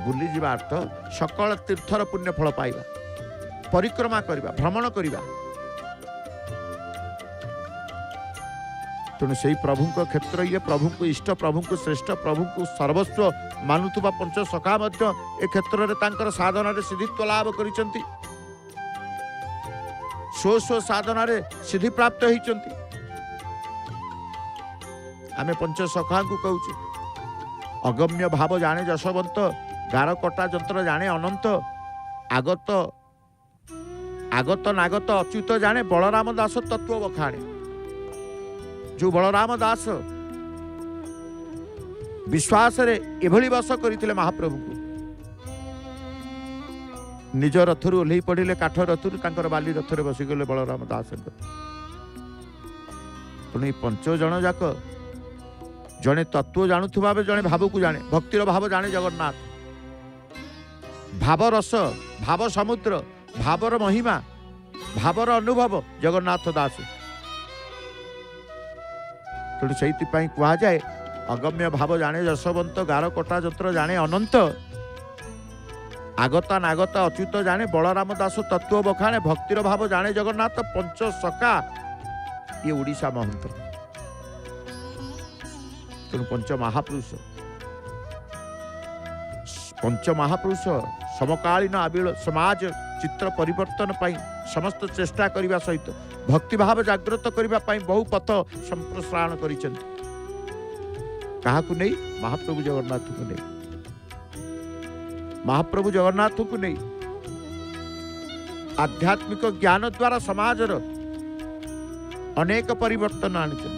बुली जीवा अर्थ सकल तीर्थर पुण्य फल पाइबा, परिक्रमा करिबा, भ्रमण करिबा। तेणु से प्रभु क्षेत्र ये प्रभु को इष्ट, प्रभु को श्रेष्ठ, प्रभु को सर्वस्व मानुवा पंच सखा ए क्षेत्र में तांकर साधना सिद्धित्व लाभ करिसंती। स्व स्व साधना सिद्धि प्राप्त होइचंती। आमे पंच सखा को कहूचे अगम्य भाव जाने जशवंत, गार कटा यंत्र जाने अनंत, आगत आगत नागत अच्युत जाने बलराम दास तत्व बखाणे। जो बलराम दास विश्वास रे एभली बस करथिले महाप्रभु को, निज रथरु ओल्है पड़िले काठ रथरु तांकर बाली रथरे बसिगले बलराम दास। तेणु पंच जन जाक जड़े तत्व जानुवा जड़े भाव को जाने, भक्तिर भाव जाने जगन्नाथ। भाव रस, भाव समुद्र, भावर महिमा, भावर अनुभव जगन्नाथ दास। तेणु से कह जाए अगम्य भाव जाने जशवंत, गार कटा यंत्र जाने अनंत, आगता नागता अच्युत जाने बलराम दास तत्व बखाणे, भक्तिर भाव जाने जगन्नाथ। पंच सखा ये ओडिशा महंत। तेणु पंच महापुरुष समकालीन आबिल समाज चित्र परिवर्तन पाई समस्त चेष्टा करने सहित भक्तिभाव जागृत करने बहु पथ संप्रसारण करिसेंति। काहाकु नहीं? महाप्रभु जगन्नाथ को नहीं, महाप्रभु जगन्नाथ को नहीं। आध्यात्मिक ज्ञान द्वारा समाजर अनेक परिवर्तन आनिछन।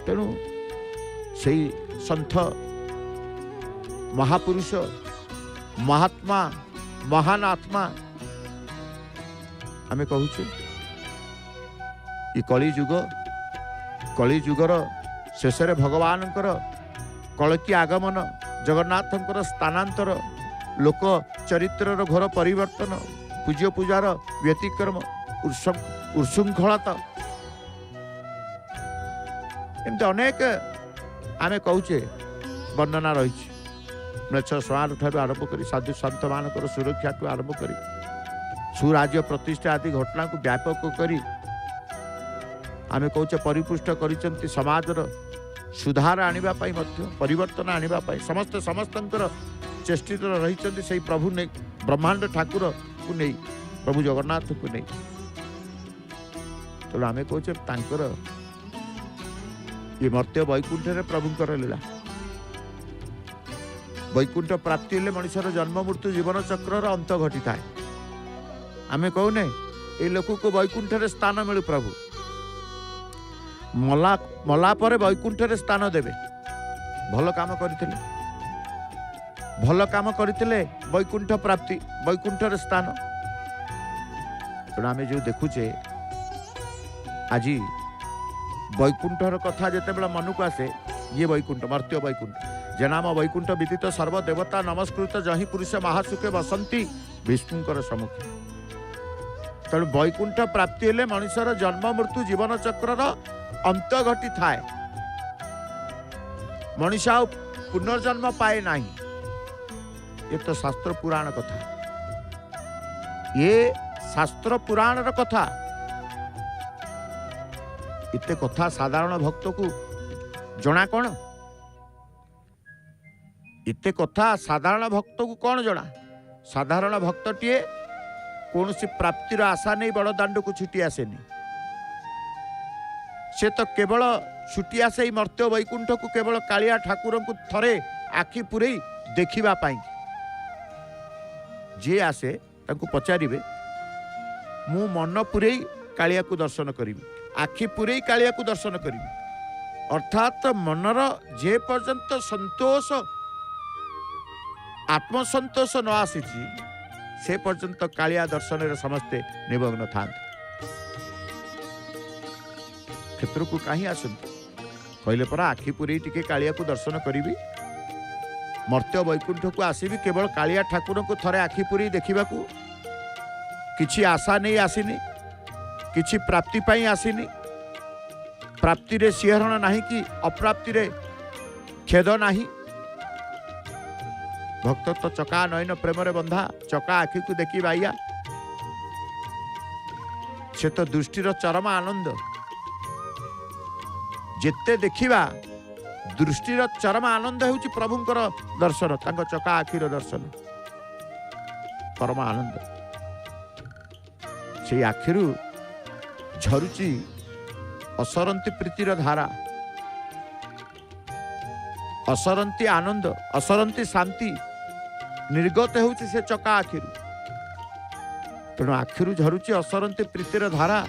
तेणु से संत महापुरुष महात्मा महान आत्मा आमे कहूचे कली जुगर शेष भगवान कलकी आगमन, जगन्नाथंकर स्थानांतर, लोक चरित्र घोर परिवर्तन, पूज्य पूजार व्यतिक्रम, उर्शृंखलता, एमती अनेक आमे कहूचे वर्णना रही। म्लेच्छ समाज ठारू आरंभ कर साधु सन्त मानकर सुरक्षा ठू आरंभ कर सुराज्य प्रतिष्ठा आदि घटना को व्यापक करी आमे कहूचे परिपुष्ट करिसेंति। समाजर सुधार आनिबा पाई मध्य परिवर्तन आनिबा पाई समस्त समस्तंकर चेष्टित रहिसेंति। सेही प्रभु ने ब्रह्मांड ठाकुर को नहीं, प्रभु जगन्नाथ को नहीं। तेणु आम कहे तांकर ये मर्त्य वैकुंठ प्रभुंकर लीला। वैकुंठ प्राप्ति हेले मनुष्यर जन्म मृत्यु जीवन चक्र अंत घटी थाए। आम कहूने ये लोक को वैकुंठ स्थान मिलू प्रभु मला पर वैकुंठ स्थान देवे। भल काम करते वैकुंठ प्राप्ति वैकुंठ स्थान। तेणु आम जो देखुचे आज वैकुंठर कथा जिते बड़ा मन को आसे ये वैकुंठ मर्त्य वैकुंठ जनाम वैकुंठ विदित सर्वदेवता नमस्कृत जही पुरुष महासुखे बसंती विष्णुकर सम्मुखे। तेणु वैकुंठ प्राप्ति हेले मनुष्यर जन्म मृत्यु जीवन चक्र अंत घटी थाए। मनुष्य पुनर्जन्म पाए नहीं। ये तो शास्त्र पुराण कथा, ये शास्त्र पुराण कथा। इते कथा साधारण भक्त को जना कौन? इते कथा साधारण भक्त को कौन जना? साधारण भक्त टीए कौन सी प्राप्तिर आशा नहीं बड़ दांड को छुटी आसेनी। से तो केवल छुटी आसे मर्त्य वैकुंठ को केवल कालिया ठाकुर को थरे आखि पुरे देखिबा पाई। जे आसे तांको पचारिबे मु मन पुरे कालिया को दर्शन करी, आखि पुरे कालिया को दर्शन करी। अर्थात मनर जे पर्यंत संतोष आत्मसंतोष न आसी से पर्यंत कालिया दर्शन रे समस्ते निमग्न था। क्षेत्र को कहीं आसतु कहले परा आखि पुरे टिके कालिया को दर्शन करी। मर्त्य वैकुंठ को आसबि केवल कालिया ठाकुर को थरे आखि पुरे देखा किछि आशा नहीं आसीनी, किछि प्राप्ति पाई आसीनी। प्राप्ति रे सिहरण नाही कि अप्राप्ति रे खेद नाही। भक्त तो चका नयन प्रेम रे बंधा चका आखि को देखी बाइया से तो दृष्टिर चरम आनंद। जेते देखिबा दृष्टिर चरम आनंद होउची प्रभुंकर दर्शन, तांको चका आखिर दर्शन परम आनंद। से आखिरु झरुची असरंती प्रीतिर धारा, असरंती आनंद, असरंती शांति निर्गत होउची से चका आखिरु। तेणु आखिरु झरुची असरंती प्रीतिर धारा।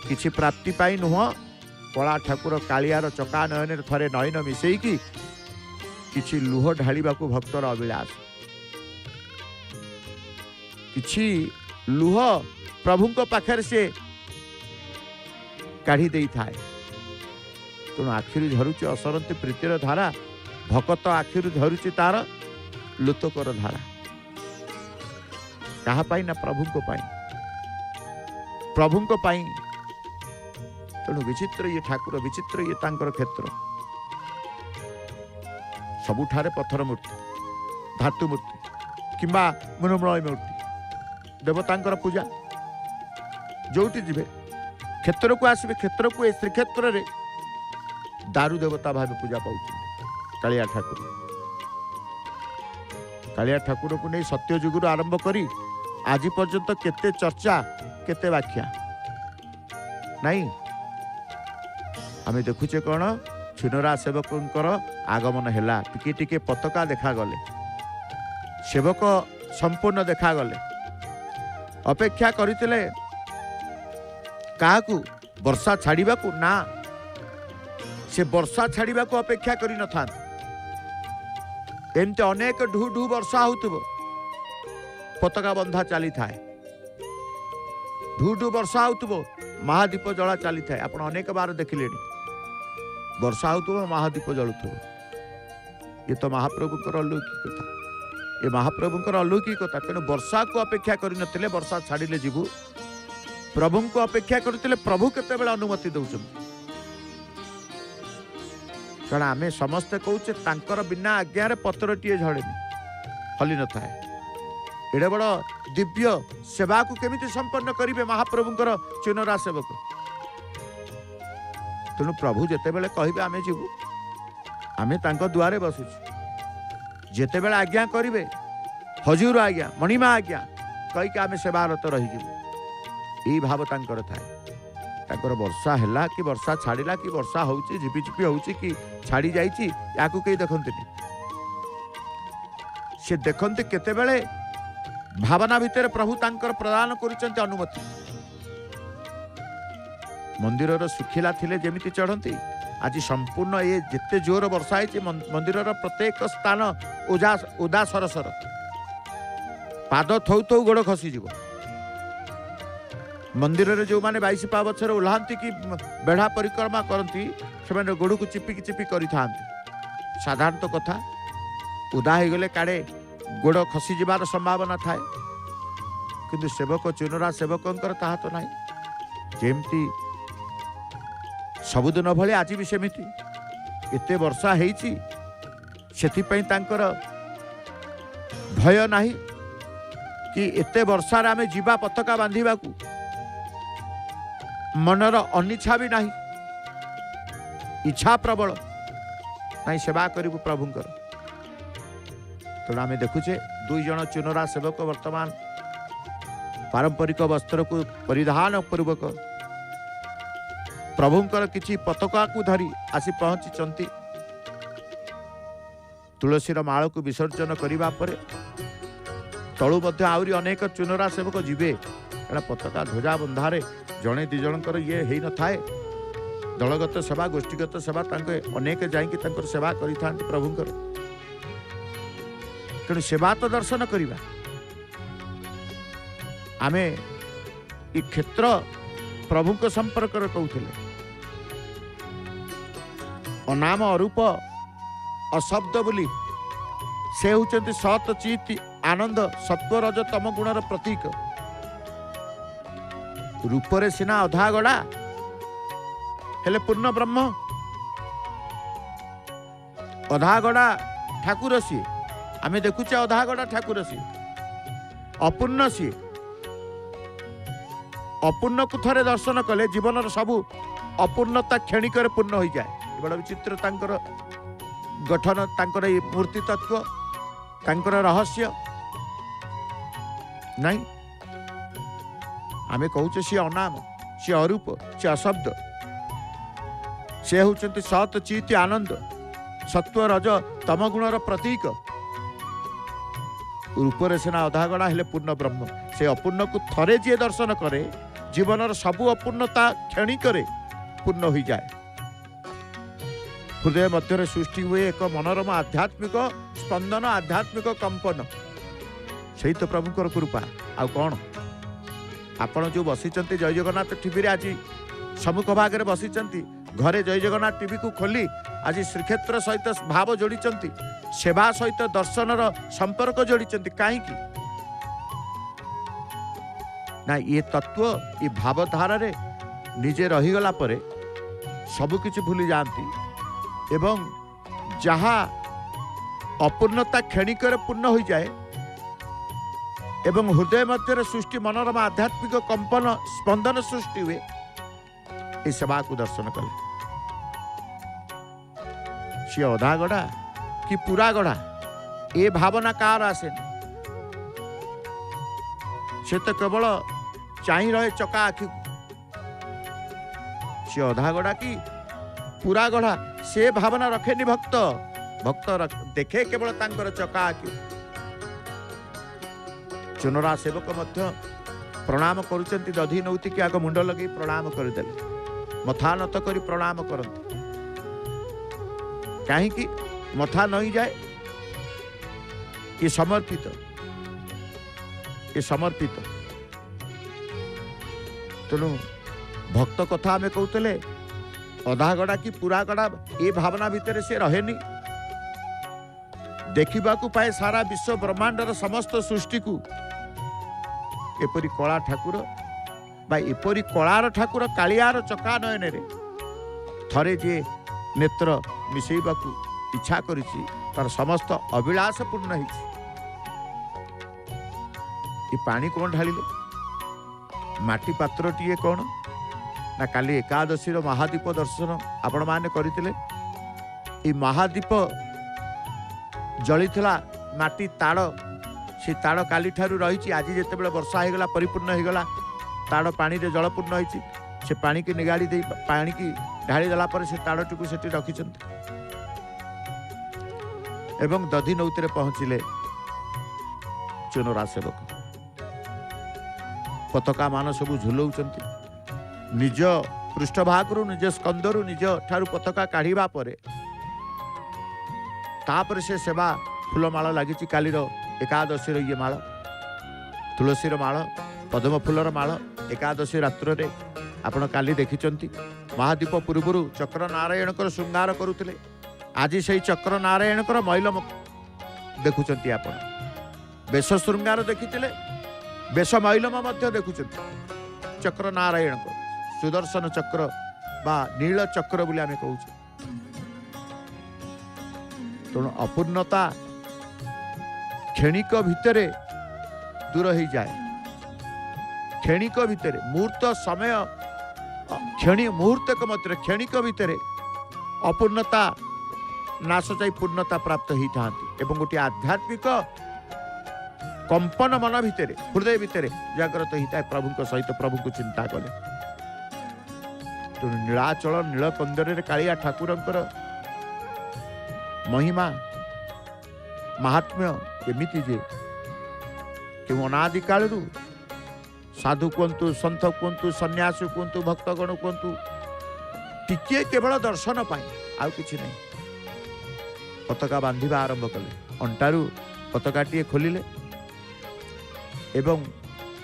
किछि प्राप्ति पाई नुह कला ठाकुर कालियार चका नयन थरे नयन मिसेकी किछि लुह ढालिबाकू भक्तर अभिलाष। किछि लुह प्रभुंक पाखर से काढ़ी दे थाए। तेणु आखिर झरुची असरंती प्रीतिर धारा, भक्त आखिर झरुची तार लुतकर धारा। कहा पाई ना प्रभुंक पाई, प्रभुंक पाई। तेणु विचित्र ये ठाकुर, विचित्र ये तांकर क्षेत्र। सबुठारे पत्थर मूर्ति, धातु मूर्ति किंबा मृण्मय मूर्ति, देवतांकर पूजा। जोटी जीवे क्षेत्र को आसबे, क्षेत्र को श्रीक्षेत्र रे दारु देवता भाव पूजा पाउछ कालिया ठाकुर। कालिया ठाकुर को नहीं सत्य जुगुरु आरंभ करी आज पर्यंत केते चर्चा केते व्याख्या नहीं। आमे देखुचे कौन छिनरा सेवकंकर आगमन हैला, टिके टिके पताका देखा गले, सेवक संपूर्ण देखा गले। अपेक्षा करथिले काहाकू वर्षा छाड़िबा को ना, से वर्षा छाड़िबा को अपेक्षा करि न था। एमते अनेक ढू ढू वर्षा होतबो, पताका बंधा चली थाए, ढू ढू वर्षा होतबो, महादीप जला चली थाए। आपण अनेक बार देखिलेनी वर्षा होतबो, महादीप जलुथबो। ये तो महाप्रभुकर अलौकिकता, ये महाप्रभुकर अलौकिकता। तेणु वर्षा को अपेक्षा करि नथिले वर्षा छाड़िले जीवु, प्रभु को अपेक्षा करते प्रभु केते बेला अनुमति दौन। कारण आमे समस्ते कहूचे तांकर बिना आज्ञा पत्रटीए झड़ेनी, हली न थाए। एडे बड़ दिव्य सेवा को केमिति संपन्न करिवे महाप्रभुंकर चुनरा सेवक। तेणु प्रभु जेते बेले कहिबे आमे जीवु, आमे तांको दुआरे बसुछु। जेते बेले आज्ञा करिवे, हजूर आज्ञा, मणिमा आज्ञा कहिके आमे सेवारत रही जीवु। यही भाव तांकर थाए। ताकर वर्षा हैला कि वर्षा छाड़िला कि वर्षा होउची झिपिझिपि होउची कि छाड़ी जाइची याकू कई देखंतनी से देखंते केते बेले भावना भितर प्रभु तांकर प्रदान करूचंती अनुमति मंदिरर सुखिला थिले जेमिति चढ़ंती आज संपूर्ण ये जिते जोर वर्षा है मंदिरर प्रत्येक स्थान ओदा सरसर पाद थौ थौ गोड़ खसीज मंदिर रे जो माने 22 पावछर ओल्हांती कि बेढ़ा परिक्रमा करती से गोड़ को चिपिकी चिपी करी साधारण कथा उदा हो गले काड़े गोड़ खसी जीवार संभावना थाए किंतु सेवक चुनरा सेवकंकर ताहा तो नाही जेमती सबुदिन भले आज भी सेमिति एते वर्षा हेइची सेथिपई तांकर भय नाही कि एते वर्षा रे आमे जीवा पताका बांधिबाकू मनर अनिच्छा भी नहीं इच्छा प्रबल नहीं सेवा करू प्रभुंकर तेणु आम देखुचे 2 जन चुनरा सेवक वर्तमान पारंपरिक वस्त्र को परिधान पूर्वक प्रभुंकर किछि पताका को धरी आसी पहुंची तुलसीर माल को विसर्जन करने पर तलु मध्य आहरी अनेक चुनरा सेवक जीवे एड़ा पताका ध्वजा बंधारे जड़े 2 जनकर ये है न थाए दलगत सेवा गोष्ठीगत सेवा अनेक जाइए सेवा करि प्रभुंकर तेणु सेवा तो दर्शन करवा आमे ई क्षेत्र प्रभु को संपर्क कहते अनाम अरूप अशब्द बोली से होचंती सत चित आनंद सत्व रज तम गुणर प्रतीक रूपरे सिना अधा गड़ा हेले पूर्ण ब्रह्म अधा गड़ा ठाकुर सी आमे देखुचे अधा गड़ा ठाकुर सी अपूर्ण सी अपूर्ण को थरे दर्शन कले जीवन सबू अपूर्णता क्षणिक पूर्ण हो जाए बड़ा विचित्र तांकर गठन तांकर मूर्ति तत्व तांकर रहस्य नहीं आमे कहूचे सी अनाम सी अरूप सी अशब्द से होचंती सत चित आनंद सत्व रज तम गुणर प्रतीक रूपरे सिना अधागड़ा हेले पूर्ण ब्रह्म से अपूर्ण को थरे जी दर्शन करे जीवनर सबु अपूर्णता क्षणिक पूर्ण हो जाए हृदय मध्य सृष्टि हुए एक मनोरम आध्यात्मिक स्पंदन आध्यात्मिक कंपन से तो प्रभुकर कृपा आ कौन आपण जो बसीचंती जय जगन्नाथ टीवी आज सम्मुख भाग बसी घरे जय जगन्नाथ टीवी को खोली आज श्रीक्षेत्र सहित भाव जोड़ी सेवा सहित दर्शनर संपर्क जोड़ी कहीं ना ये तत्व ये भावधारा रे निजे रहीगला परे सबकिछि भूली जाती एवं जहाँ अपूर्णता क्षणिक पूर्ण हो जाए एवं हृदय मध्य सृष्टि मनोरम आध्यात्मिक कंपन स्पंदन सृष्टि हुए इस सेवा को दर्शन कले सी अधा गढ़ा कि पूरा गढ़ा ये भावना कार आसे से तो केवल चाही रहे चका आखि सी अधा गढ़ा कि पूरा गढ़ा से भावना रखेनी भक्त भक्त देखे केवल तांकर चका आखि चुनरा सेवक मध्य प्रणाम करुचंती दधी नौती कि आग मुंड लगे प्रणाम करदेले मथा नत करी प्रणाम करते कहीं मथा नहीं जाए ये समर्पित तेणु भक्त कथा आम कहते अधा गड़ा कि पूरा गड़ा ये भावना भितर से रहेनी देखा पाए सारा विश्व ब्रह्मांडर समस्त सृष्टि को एपरी कला ठाकुर बा एपरी कलार ठाकुर कालियार चका नयन रे थरे जे नेत्र मिसेबा इच्छा करिछि तार समस्त अभिलाष पूर्ण होइछि ये पानी कौन ढालिले माटी पात्र टीए कौन ना काली एकादशी महादीप दर्शन आपण माने करथिले ये महादीप जलिथिला माटी ताड़ से ताड़ काली ठारू रही आज जिते बड़े वर्षा हो गला परिपूर्ण हो गला ताड़ पानी रे जलपूर्ण होइछि से पानी की निगाड़ी दे पानी की ढाली देला पर से ताड़टी को सेठी रखिछंती एवं दधी नौतीरे पहुंचिले चुनरा सेवक पताका मान सब झुलाउछंती निज पृष्ठभागरू निज स्कंदरू निज ठारू पताका काढ़िबा परे तापर से सेवा फूलमाଳ लगी कालीर एकादशी ये माଳ तुलसीर माଳ पद्म फूलर माଳ एकादशी रात्र आपण काली देखिचंती महादीप पूर्वर चक्र नारायण श्रृंगार करुले आज से चक्र नारायण मैल देखुंती आपण बेश श्रृंगार देखिथिले बेश मैलम देखुंत चक्र नारायण सुदर्शन चक्र बा नील चक्र बोली आम कहूँ तेणु अपूर्णता क्षणिक भितरे दूर हो जाए क्षणिक भितरे मुहूर्त समय क्षणी मुहूर्तक मध्य क्षणिक भितरे अपूर्णता नाश जाई पूर्णता प्राप्त होता एवं गोटे आध्यात्मिक कंपन मन भितर हृदय भितर जागृत होता है प्रभु सहित प्रभु को चिंता कले तेणु नीलाचल नीलकंदर कालिया ठाकुर महिमा महात्म्य एमती जे कि अनादि काल साधु कहतु सन्थ कहतु सन्यासी कहतु भक्तगण कहतु टिके केवल दर्शन पाए आउ किछि नहीं पताका बांधिबा आरंभ कले अंटारू पताकाटी खोलिले एवं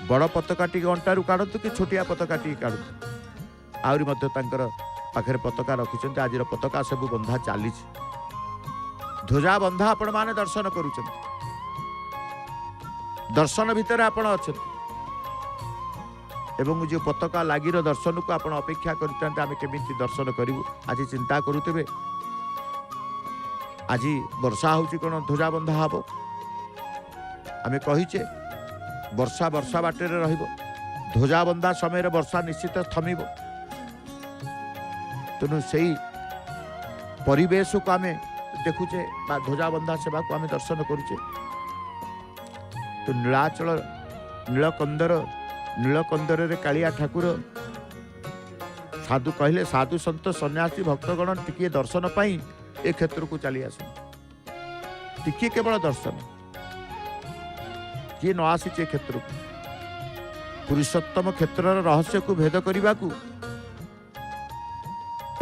बड़ पताकाटी अंटारू काढतु कि छोटिया पताकाटी काढतु आउरी मध्य तांकर पाखरे पताका रखिछन्ते आज पताका सब बंधा चली ध्वजा बंधा आपण माने दर्शन करूछन्ते दर्शन भितर आपण अछन्ते एवं जो पताका लागिर दर्शन को आपण अपेक्षा करते आम केमिति दर्शन करूँ आज चिंता करुवे आज वर्षा होची कौन ध्वजा बंधा हम आम कहीचे वर्षा वर्षा बाटे रहिबो ध्वजा बंधा समय वर्षा निश्चित थमिब तेणु से परिवेश को आम देखुचे ध्वजा बंधा सेवा को आम दर्शन करुचे तो नीलाचल नीलकंदर कालिया ठाकुर साधु कहले साधु संत सन्यासी भक्तगण टिके दर्शन पाई ए क्षेत्र को चली आस टिके केवल दर्शन किए न आसी क्षेत्र को पुरुषोत्तम क्षेत्र रहस्य को भेद करने को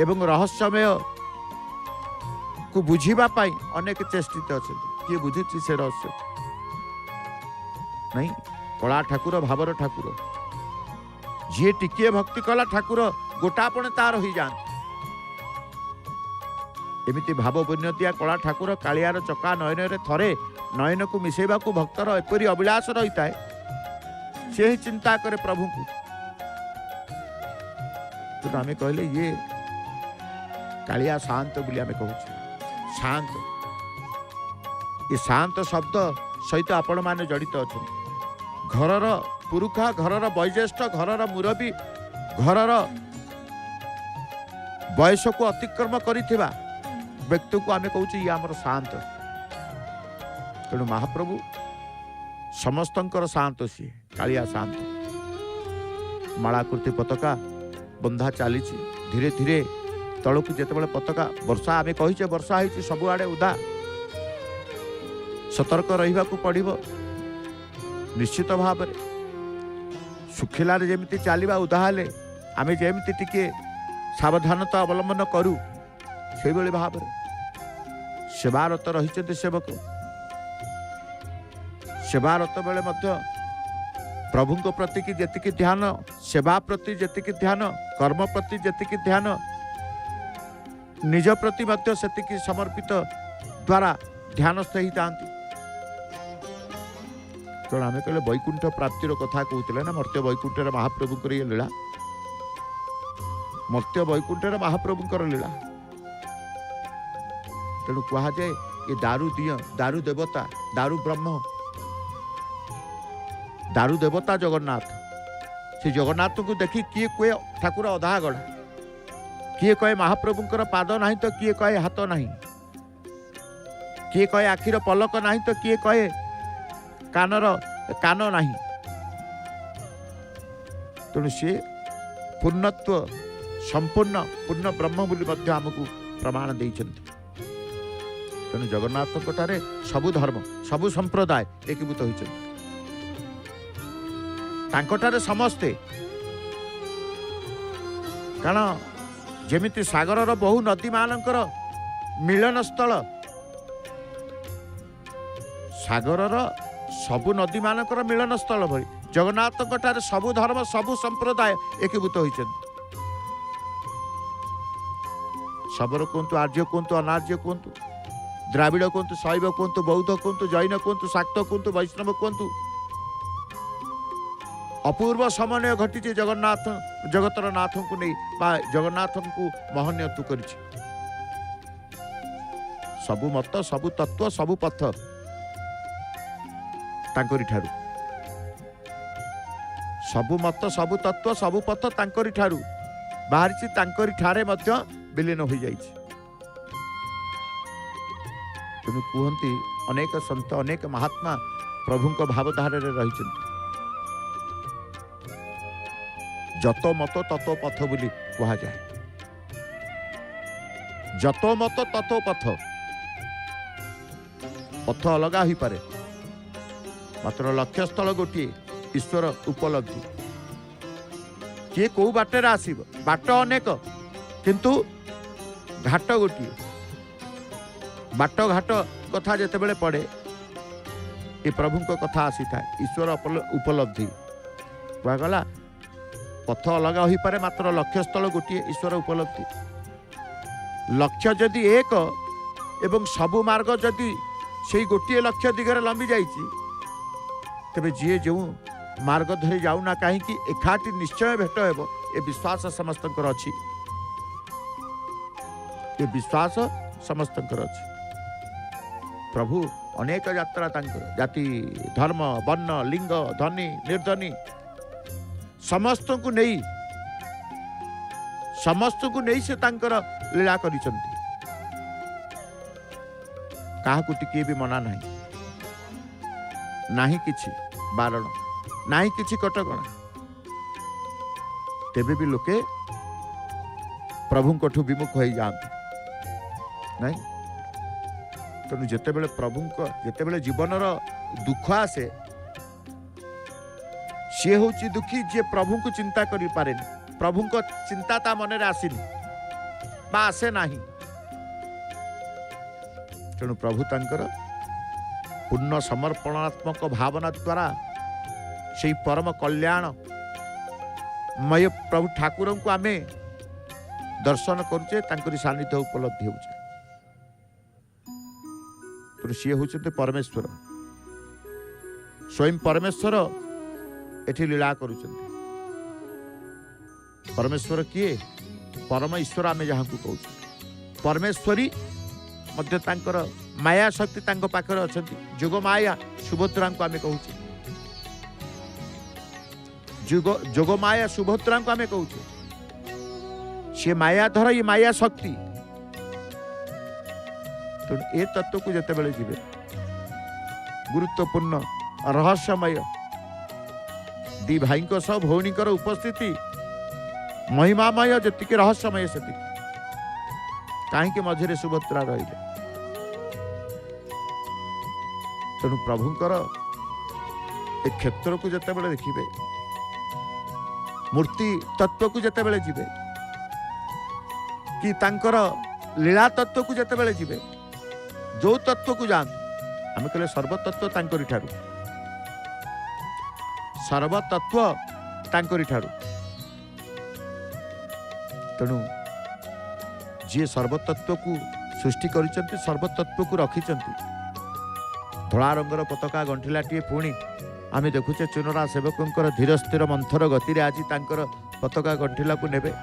एवं रहस्यमय को बुझीबा पाई अनेक चेष्टित अच्छा किए बुझुची से रहस्य नहीं कला ठाकुर भावर ठाकुर जी टिके भक्ति कला ठाकुर गोटापण तार हो जान एमती भाव पुण्यतिया कला ठाकुर कालियार चका नयन थरे नयन को मिसेबा को भक्तर एपरी अभिलाष रही है से ही चिंता करे प्रभु को तो आम कहले ये कालिया शांत बोली आम कहूँ शांत ये शांत शब्द सहित आपण माने जड़ित अच्छा घरर पुरुखा घरर वयोज्येष्ठ घरर मुरबी घरर बयस को अतिक्रम करिथिबा व्यक्ति को आम कहूँ ये आमर शांत तेणु महाप्रभु समस्तंकर शांत सी कालिया शांत मालाकृति पताका बंधा चली धीरे धीरे तलक जिते पताका वर्षा आम कहीचे वर्षा हो सबुआड़े उदा सतर्क रहा पड़ो निश्चित भाव सुखिलार जमी चलवा उदा हेले आम जमी टिके सावधानता अवलंबन करूँ से भाव सेवारत रही सेवक सेवारत बेले प्रभु प्रति की जेतिकी ध्यान सेवा प्रति जेतिकी ध्यान कर्म प्रति जेतिकी ध्यान निज प्रति सेतिकी समर्पित द्वारा ध्यानस्थ ही जाती तेणु आम कहले वैकुंठ प्राप्तिर कथा कहते ना मर्त्य वैकुंठर महाप्रभुंकर ये लीला मर्त्य वैकुंठर महाप्रभुंकर लीला तेणु कह जाए ये दारू दिय दारू देवता दारू ब्रह्म दारू देवता जगन्नाथ से जगन्नाथ को देखी किए कहे ठाकुर अधा गढ़ा किए कहे महाप्रभुंकर पाद नहीं तो किए कहे हाथ नहीं किए कहे आखिर पलक नहीं तो किए कहे कानर कान नहीं तेणु सी ପୂର୍ଣ୍ଣତ୍ୱ संपूर्ण पूर्ण ब्रह्म बोली मध्य आमको प्रमाण देइछन्ति। तेणु जगन्नाथ ठारे सबु धर्म सबु संप्रदाय एकीभूत होइछन्ति। तांको ठारे समस्ते कारण जेमिति सागरर बहु नदी मानकर मिलन स्थल, सागरर सबु नदी मानकर मिलन स्थल भली जगन्नाथ ठारे सबु धर्म सबु संप्रदाय एकीभूत होइछन्ति। शबर कहतु, आर्य कहतु, अनार्य कहतु, द्राविड़ कहतु, शैव कहतु, बौद्ध कहतु, जैन कहतु, शाक्त कहतु, वैष्णव कहतु, अपूर्व समन्वय घटी जगन्नाथ जगतर नाथ को नहीं जगन्नाथ को महनीयत्व कर सबु मत सबु तत्व सबु पथ तांकरी ठारू, सबु मत सबु तत्व सबु पथ तांकरी ठारू बाहरी तांकरी ठारे मध्य विलीन हो जाइछि। तेणु कहती अनेक संत अनेक महात्मा प्रभु भावधारा रही जत मत ततो पथ बोली कहा जाए। जत मत ततो पथ, पथ अलग हो पारे मात्र लक्ष्य स्थल गोटे ईश्वर उपलब्धि। किए कौ बाटर आसब बाट अनेक किंतु घाट गोटे बाट घाट कथा जिते बड़े पड़े ये प्रभु कथा आसी था ईश्वर उपलब्धि कहगला। पथ अलग हो पारे मात्र लक्ष्य स्थल गोटे ईश्वर उपलब्धि। लक्ष्य जदि एक एवं सबु मार्ग जदि से गोटे लक्ष्य दिगरे लंबी जाइए तेरे जी जो मार्ग धरी जाऊना कहीं एकाठी निश्चय भेट हो ए विश्वास समस्त अच्छी, ये विश्वास समस्त अच्छी। प्रभु अनेक यात्रा तांकर जाति धर्म वर्ण लिंग धनी निर्धनी समस्त को नहीं से तांकर लीला करिसंती। काहाकू टिके भी मना नहीं, नाही किछि बारण नाही किछि कटकणा, तेबे भी लोके प्रभु कठू विमुख हो जाते नहीं। तेणु जितेबले प्रभु जितेबले जीवनर दुख आसे सी हूँ दुखी जे प्रभु को चिंता करि पारेनी, प्रभु को चिंता ता मन रे आसीनी बा आसे नाही। तेणु प्रभु तांकर पूर्ण समर्पणात्मक भावना द्वारा से परम कल्याण मय प्रभु ठाकुर को आमे दर्शन करुचे तांकरी सानिध्य उपलब्धि होउचे। तो सी होउछते परमेश्वर, स्वयं परमेश्वर एठी लीला करुचंती। परमेश्वर किए परम ईश्वर आमे जहाँ को कहू परमेश्वरी मध्य तांकर माया शक्ति तांको पाखरे अछंती। जुग माया सुभद्रा को आमे कहूचे, जोग माया सुभद्रा को आमे कहूचे। सी माया धर ये माया शक्ति। तो ए तत्व को जते बेले जीवे गुरुत्वपूर्ण रहस्यमय दी भाई को सब भौणी उपस्थिति महिमामय जी रहस्यमय से कहीं मझे सुभद्रा रही। तेणु प्रभुंकर ए क्षेत्र को जिते बड़े देखिए मूर्ति तत्व को जिते बड़े जीवे कि तांकर लीला तत्व को जिते बड़े जीवे जो तत्व को जान आम कहले सर्वतत्व तांकरी ठारू, सर्वतत्व तांकरी ठारू। तेणु जी सर्वतत्व को सृष्टि करिसंती सर्वतत्व को रखिसंती। धला रंगर पताका गंठिलाटी पुणी आम देखुचे चुनरा सेवकंकर धीर स्थिर मंथर गति आज तांकर पताका गंठिला को नेबे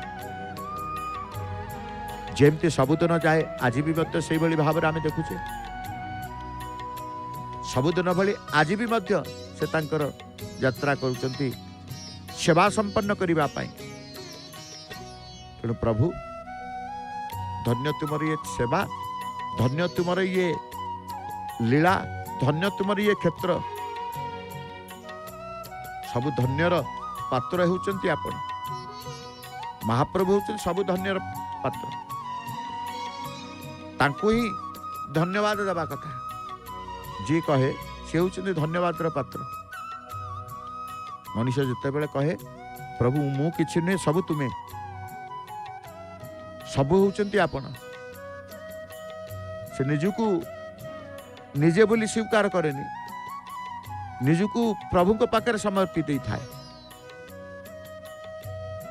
जेमती सबुदिन जाए आज भी मध्य से भाव में आम देखुचे सबुदिन भली आज भी मध्य से तांकर यात्रा करुचंती सेवा संपन्न करने पाई। तेणु प्रभु धन्य तुमर ये सेवा, धन्य तुमर ये लीला, धन्य तुमर ये क्षेत्र, सबु धन्यर पात्र होउचंती आपण। महाप्रभु होउछन सबु धन्यर पात्र तांको ही धन्यवाद देवा कथा जी कहे से होउछन धन्यवाद पात्र मनुष्य जिते बेले कहे प्रभु मु किछि नै सबु तुमे सबु होउछंती आपण से निजुकु निजे बोली स्वीकार करेनी निजुकु प्रभु को पाकर समर्पित थाए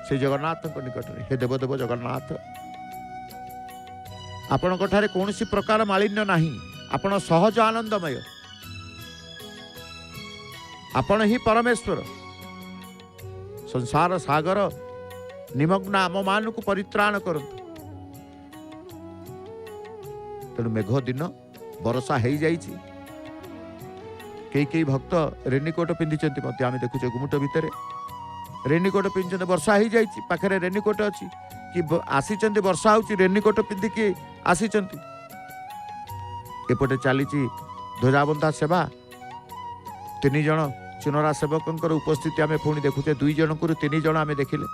से जगन्नाथ निकट में हे देवदेव जगन्नाथ आपण ठारे कौन सी प्रकार मालिन्य नहीं आपण सहज आनंदमय आपण ही परमेश्वर संसार सागर निमग्न आम मान को परित्राण करंतु तेणु मेघ दिन वर्षा हो जाइछि कई भक्त रेनिकोट पिंधि आम देखुचे गुमुट भितर रेनिकोट पिंधि वर्षा हो जाइछि पाखरे रेनिकोट अच्छी कि आसी वर्षा हो रेनिकोट पिंधिकी आसी एपटे चली ध्वजाबंधा सेवा 3 जन चुनरा सेवकों उपस्थिति आम पुणी देखुचे 2 जन को 3 जन आम देखिले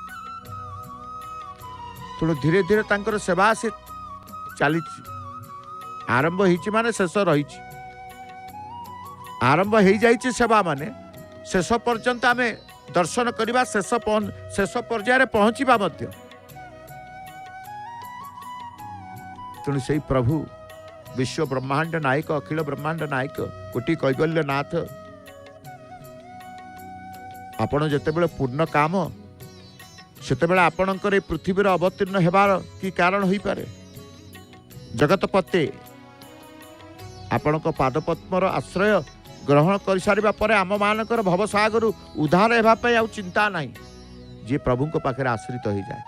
तेणु धीरे धीरे तांकर सेवा से चली आरंभ होइछि माने शेष रही आरंभ हो जाइछि सेवा माने शेष पर्यंत आम दर्शन करवा शेष पर्याय पहुँचवा तेणु से प्रभु विश्व ब्रह्मांड नायक अखिल ब्रह्मांड नायक कोटि कैवल्य नाथ आपण जेतेबेले पूर्ण काम सेतेबेले आपणकर पृथ्वीर अवतीर्ण हेबार कि कारण होई पारे जगतपते आपणक पादपद्मर आश्रय ग्रहण कर सारिबा परे आम मानकर भवसागर उद्धार हेबापै आउ चिंता नहीं जे प्रभु को पाखरे आश्रित हो जाए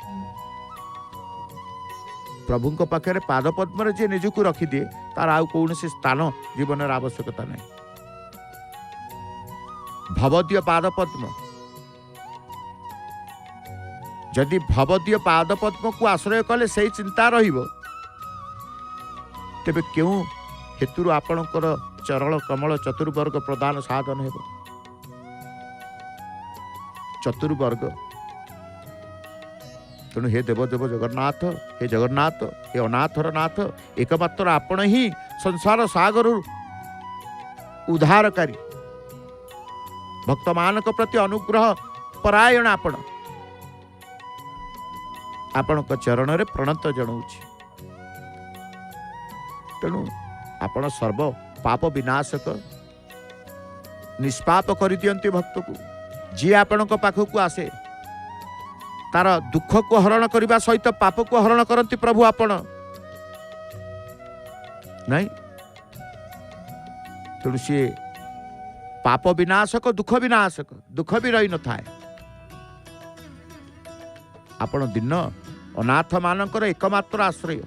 प्रभु को पाखरे पादपद्मर जे निजुक रखिदिए तार आउ कौन से स्थान जीवन आवश्यकता नहीं भवदीय पादपद्म जदि भवदीय पादपद्म को आश्रय कले से चिंता रहिबो तेबे क्यों हेतुर आपणकर चरण कमल चतुर्वर्ग प्रदान साधन हेब चतुर्वर्ग तेणु हे देवदेव जगन्नाथ हे जगन्नाथ हे अनाथर नाथ एकमात्र आपण ही संसार सागर उद्धारकारी भक्त मान प्रति अनुग्रह परायण आपण चरण रे प्रणत जनाऊछि तेणु आपण सर्व पाप विनाशक निष्पाप कर दियंती भक्त को जी आपण पाखक आसे तार दुख को हरण करने सहित पाप को हरण करती प्रभु आपण नहीं तेणु सी पाप विनाशक दुख भी रही न थाए आपण दिन अनाथ मानकर एकमात्र आश्रय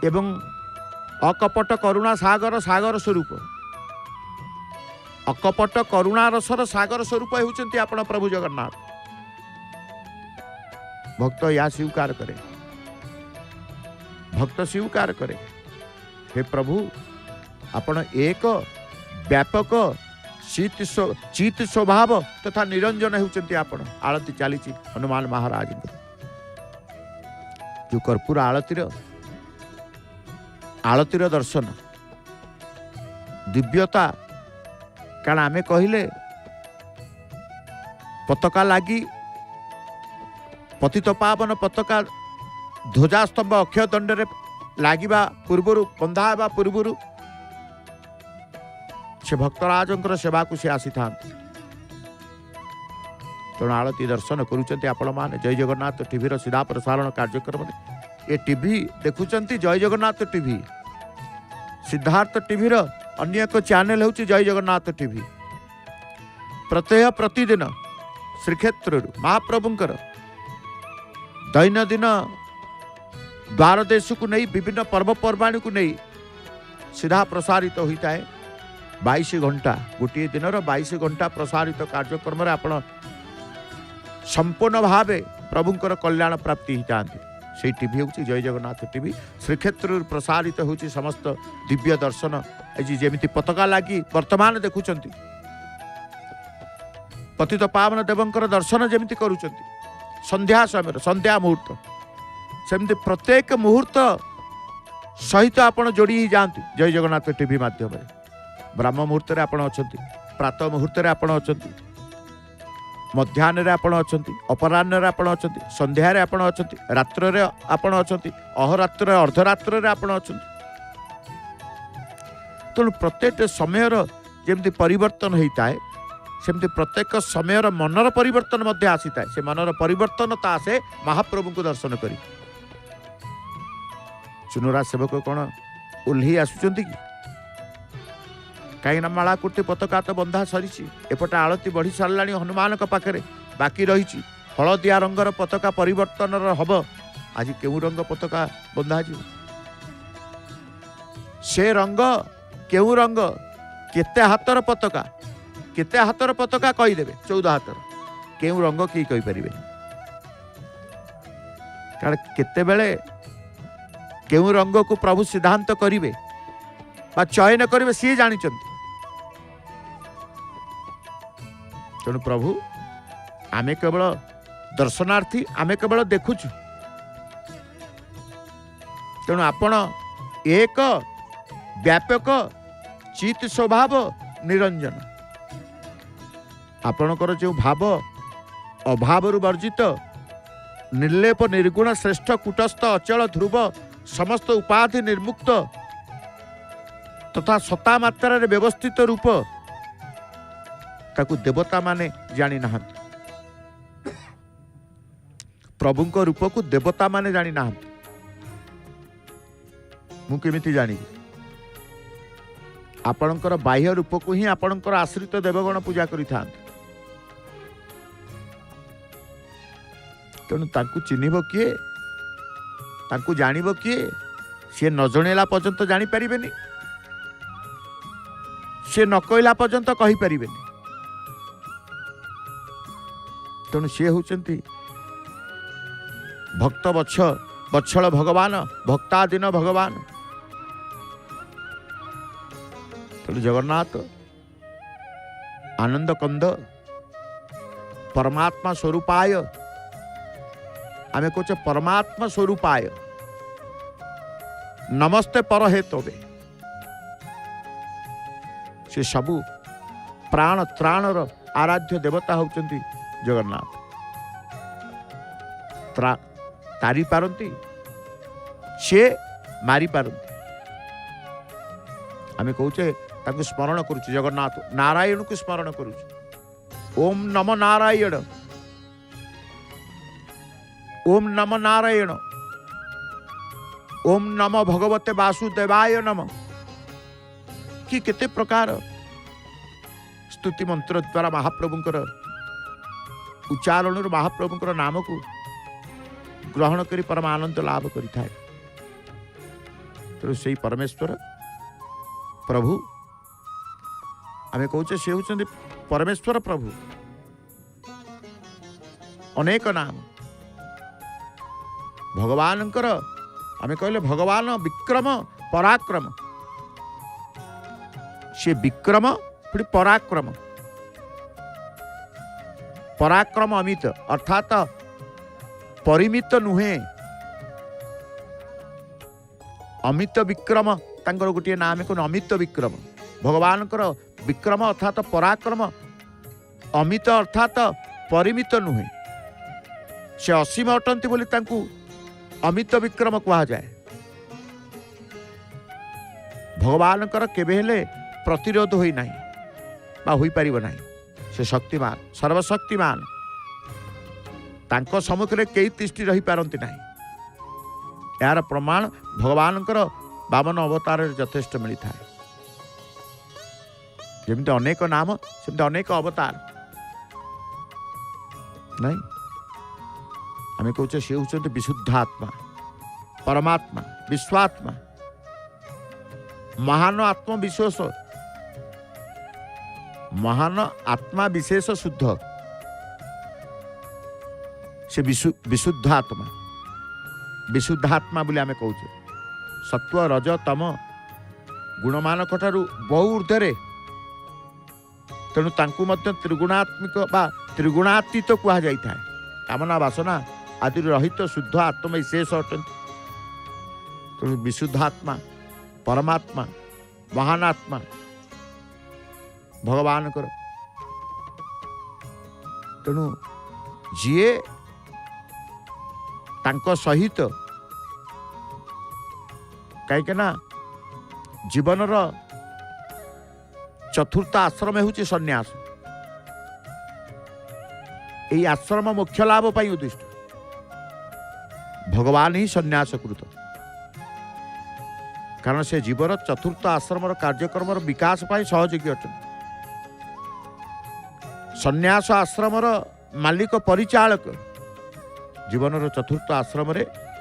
एवं अकपट करुणा सागर सागर स्वरूप अकपट करुणा रसर सागर स्वरूप होउचंती आपण प्रभु जगन्नाथ भक्त या स्वीकार करे भक्त स्वीकार करे हे प्रभु आपण एक व्यापक चित स्वभाव तथा निरंजन होउचंती आपण आळती चली हनुमान महाराज जो कर्पूर आळतीर दर्शन दिव्यता कारण आमे कहले पताका लागी पतित पावन पताका ध्वजास्तंभ अक्षय दंड लागिबा पूर्वर बंधा हेबा पूर्वर से भक्तराजंकर सेवा को से आसी था तेणु आळती दर्शन करुचंती आपण माने जय जगन्नाथ टीवी रो सीधा प्रसारण कार्यक्रम ये टीवी देखुचंती जय जगन्नाथ टीवी सिद्धार्थ टीवी रो अन्य एक चैनल होची जय जगन्नाथ टीवी प्रत्यह प्रतिदिन श्रीक्षेत्र महाप्रभुंकर दैनंदिन द्वार देश को नहीं विभिन्न पर्वपर्वाणी को नहीं सीधा प्रसारित होता है 22 घंटा गोटे दिन 22 घंटा प्रसारित कार्यक्रम आपण संपूर्ण भावे प्रभुंकर कल्याण प्राप्ति जाती से टीवी हूँ जय जगन्नाथ टीवी श्रीक्षेत्र प्रसारित होची समस्त दिव्य दर्शन आज जमी पताका लगी वर्तमान देखुं पतित पावन देवंकर दर्शन जमी करुँच संध्या समय संध्या मुहूर्त सेमती प्रत्येक मुहूर्त सहित आपण जोड़ी ही जाती जय जगन्नाथ टीवी माध्यम ब्राह्म मुहूर्त रे आपण अछंती प्रातः मुहूर्त रे आपण अछंती मध्याह्न रे आपण अछंती अपराह्न रे आपण अछंती संध्या रे आपण अछंती रात्र रे आपण अछंती अहोरात्र अर्धरात्र रे आपण अछंती तेणु प्रत्येक समय जमती परिवर्तन होता है सेमती प्रत्येक समय मनर परिवर्तन मध्य आसी था से मनर परिवर्तन तो आसे महाप्रभु को दर्शन करी चुनुरा सेवक कौन ओह्लि आसुचंती कि कहीं मालाकुटी पताका तो बंधा सरी एपटे आलती बढ़ी सारा हनुमान पाखे बाकी रही हलदिया रंगर पताका परिवर्तन हम आज केउ रंग पताका बंधा से रंग केउ रंग केते हाथर पताका केते हाथर पताका कहीदेवे 14 हाथर केउ रंग कि कहीपर कारण केते बेले केउ रंग को प्रभु सिद्धांत करिवे बा चयन करिवे सी जानी तेणु प्रभु आमे केवल दर्शनार्थी आमे केवल देखुचु तेणु आपण एक व्यापक चित स्वभाव निरंजन आपणकर जो भाव अभाव वर्जित निर्लेप निर्गुण श्रेष्ठ कूटस्थ अचल ध्रुव समस्त उपाधि निर्मुक्त तथा सता मात्रा रे व्यवस्थित रूप ताकू देवता माने जानी नाहंती प्रभुंक रूप को देवता माने जानी नाहंती मु केमिति जानी आपणकर बाह्य रूप को ही आपणकर आश्रित देवगण पूजा करि थांती तेणु ताकू चिन्हिब किए ताकू जानिब किए सी न जणेला पर्यंत जानी परिबेनी सी न कहला पर्यंत कहि परिबेनी तेणु सी होचंती भक्त वत्सल भगवान भक्तादीन भगवान तेणु जगन्नाथ आनंद कंद परमात्मा स्वरूपाय आमे कहे परमात्मा स्वरूपाय नमस्ते पर हेतवे से सबू प्राण त्राणर आराध्य देवता होचंती जगन्नाथ तारी पारंती से मारी पारंती आमे कहूचे ताकू स्मरण करुचे जगन्नाथ नारायण को स्मरण करुचे ओम नमो नारायण ओम नमो नारायण ओम नमो भगवते वासुदेवाय नमः कि केते प्रकार स्तुति मंत्र द्वारा महाप्रभुंकर उच्चारण महाप्रभुंकर नाम को ग्रहण करी परम आनंद लाभ करि थाए तो से परमेश्वर प्रभु आमे कहूचे से होचंदी परमेश्वर प्रभु अनेक नाम भगवानंकर आमे कहले भगवान विक्रम पराक्रम से विक्रम फिर पराक्रम पराक्रम अमित अर्थात परिमित नुहे अमित विक्रम तांकर गोटे नाम कौन अमित विक्रम भगवानकर विक्रम अर्थात पराक्रम अमित अर्थात परिमित नुहे से असीम अटंती बोली तांकू अमित विक्रम कहा जाए भगवानकर केबे हेले प्रतिरोध होई नाही बा होई परिबो नाही से शक्तिमान सर्वशक्तिमान तांको सम्मुख रे केई तिष्टि रही पारंती नाही यार प्रमाण भगवानकर 52 अवतार यथेष्ट मिली था जमती अनेक नाम सेमती अनेक अवतार नहीं आमे कहूचे से होचंती विशुद्धात्मा परमात्मा विश्वात्मा महान आत्म विशेष महान आत्मा विशेष शुद्ध से विशुद्धात्मा विशुद्धात्मा बोली आमे कहूचे सत्व रज तम गुणमान ठारू बहु ऊर्ध्वे तेणु तांकु मध्य त्रिगुणात्मिक बा त्रिगुणातीत कहा जाय थाए कामना वासना आदि रहित शुद्ध आत्मा शेष अटंती। तेणु विशुद्धात्मा परमात्मा महान आत्मा भगवान कर। तेणु जीए तांको सहित कहीं जीवन चतुर्थ आश्रम हूँ सन्यास। यही आश्रम मुख्य लाभ पाई उद्दिष्ट भगवान ही सन्यास कृत। कारण से जीवन चतुर्थ आश्रम कार्यक्रम विकास पाई सहयोगी अटन। सन्यास आश्रम मालिक परिचालक जीवन चतुर्थ आश्रम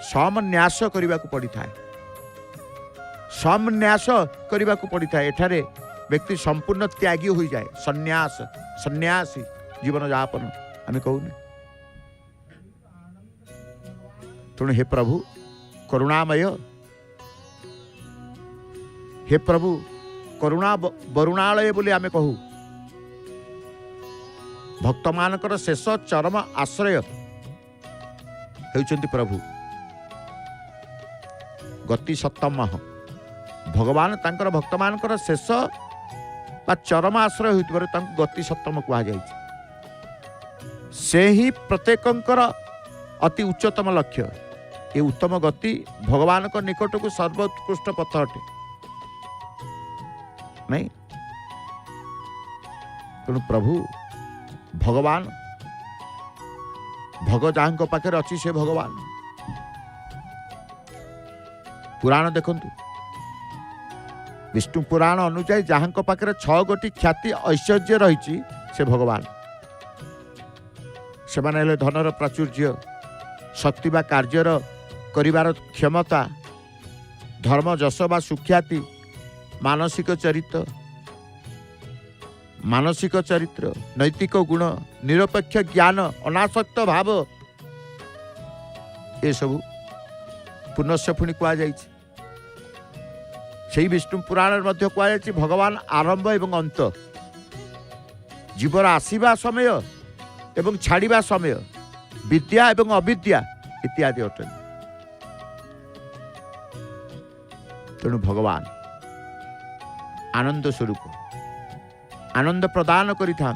समन्यास करने को पड़ी था। समन्यास करने को पड़ी था। एठारे व्यक्ति संपूर्ण त्यागी हो जाए। सन्यास सन्यासी जीवन यापन आम कहूने। तेणु हे प्रभु करुणामय, हे प्रभु करुणा वरुणालय बोली आमे कहू। भक्त मानकर शेष चरम आश्रय हेउचंती प्रभु। गति सप्तम भगवान तांकर भक्त मानकर शेष बा चरम आश्रय होइतबार तांको गति सप्तम कहा जायछि। से ही प्रत्येकंकर अति उच्चतम लक्ष्य। ये उत्तम गति भगवान को निकट को सर्वोत्कृष्ट पथ अटे नहीं। तेणु प्रभु भगवान भग जहाँ पाखे अच्छी से भगवान। पुराण देखंतु विष्णु पुराण अनुसार जहाँ पाखे 6 गोटी ख्याति ऐश्वर्य रही से भगवान। से माने धनर प्राचुर्य, शक्ति बा कार्यर करिवार क्षमता, धर्म जश बा सुख्याति, मानसिक चरित्र, नैतिक गुण, निरपेक्ष ज्ञान, अनासक्त भाव, ये सब पुनश्च पुणी कहुई। से विष्णु पुराण कहुई भगवान आरंभ एवं अंत, जीवर आसीबा समय एवं छाड़िबा समय, विद्या एवं अविद्या इत्यादि अटन। तेणु भगवान आनंद स्वरूप, आनंद प्रदान करिथां,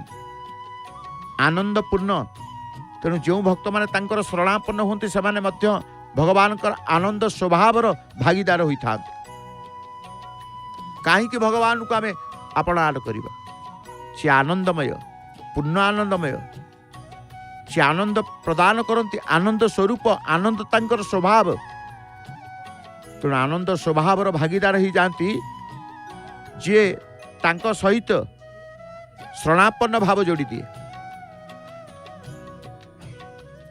आनंद पूर्ण। तेणु जो भक्त माने तांकर शरणापन्न होती से भगवान आनंद स्वभाव भागीदार होता। कहीं भगवान को आम आपणाद करवा। सी आनंदमय, पूर्ण आनंदमय, सी आनंद प्रदान करती, आनंद स्वरूप, आनंद तांकर स्वभाव। तेणु आनंद स्वभाव भागीदार हो जाती जे तांको सहित शरणापन्न भाव जोड़ी दिए।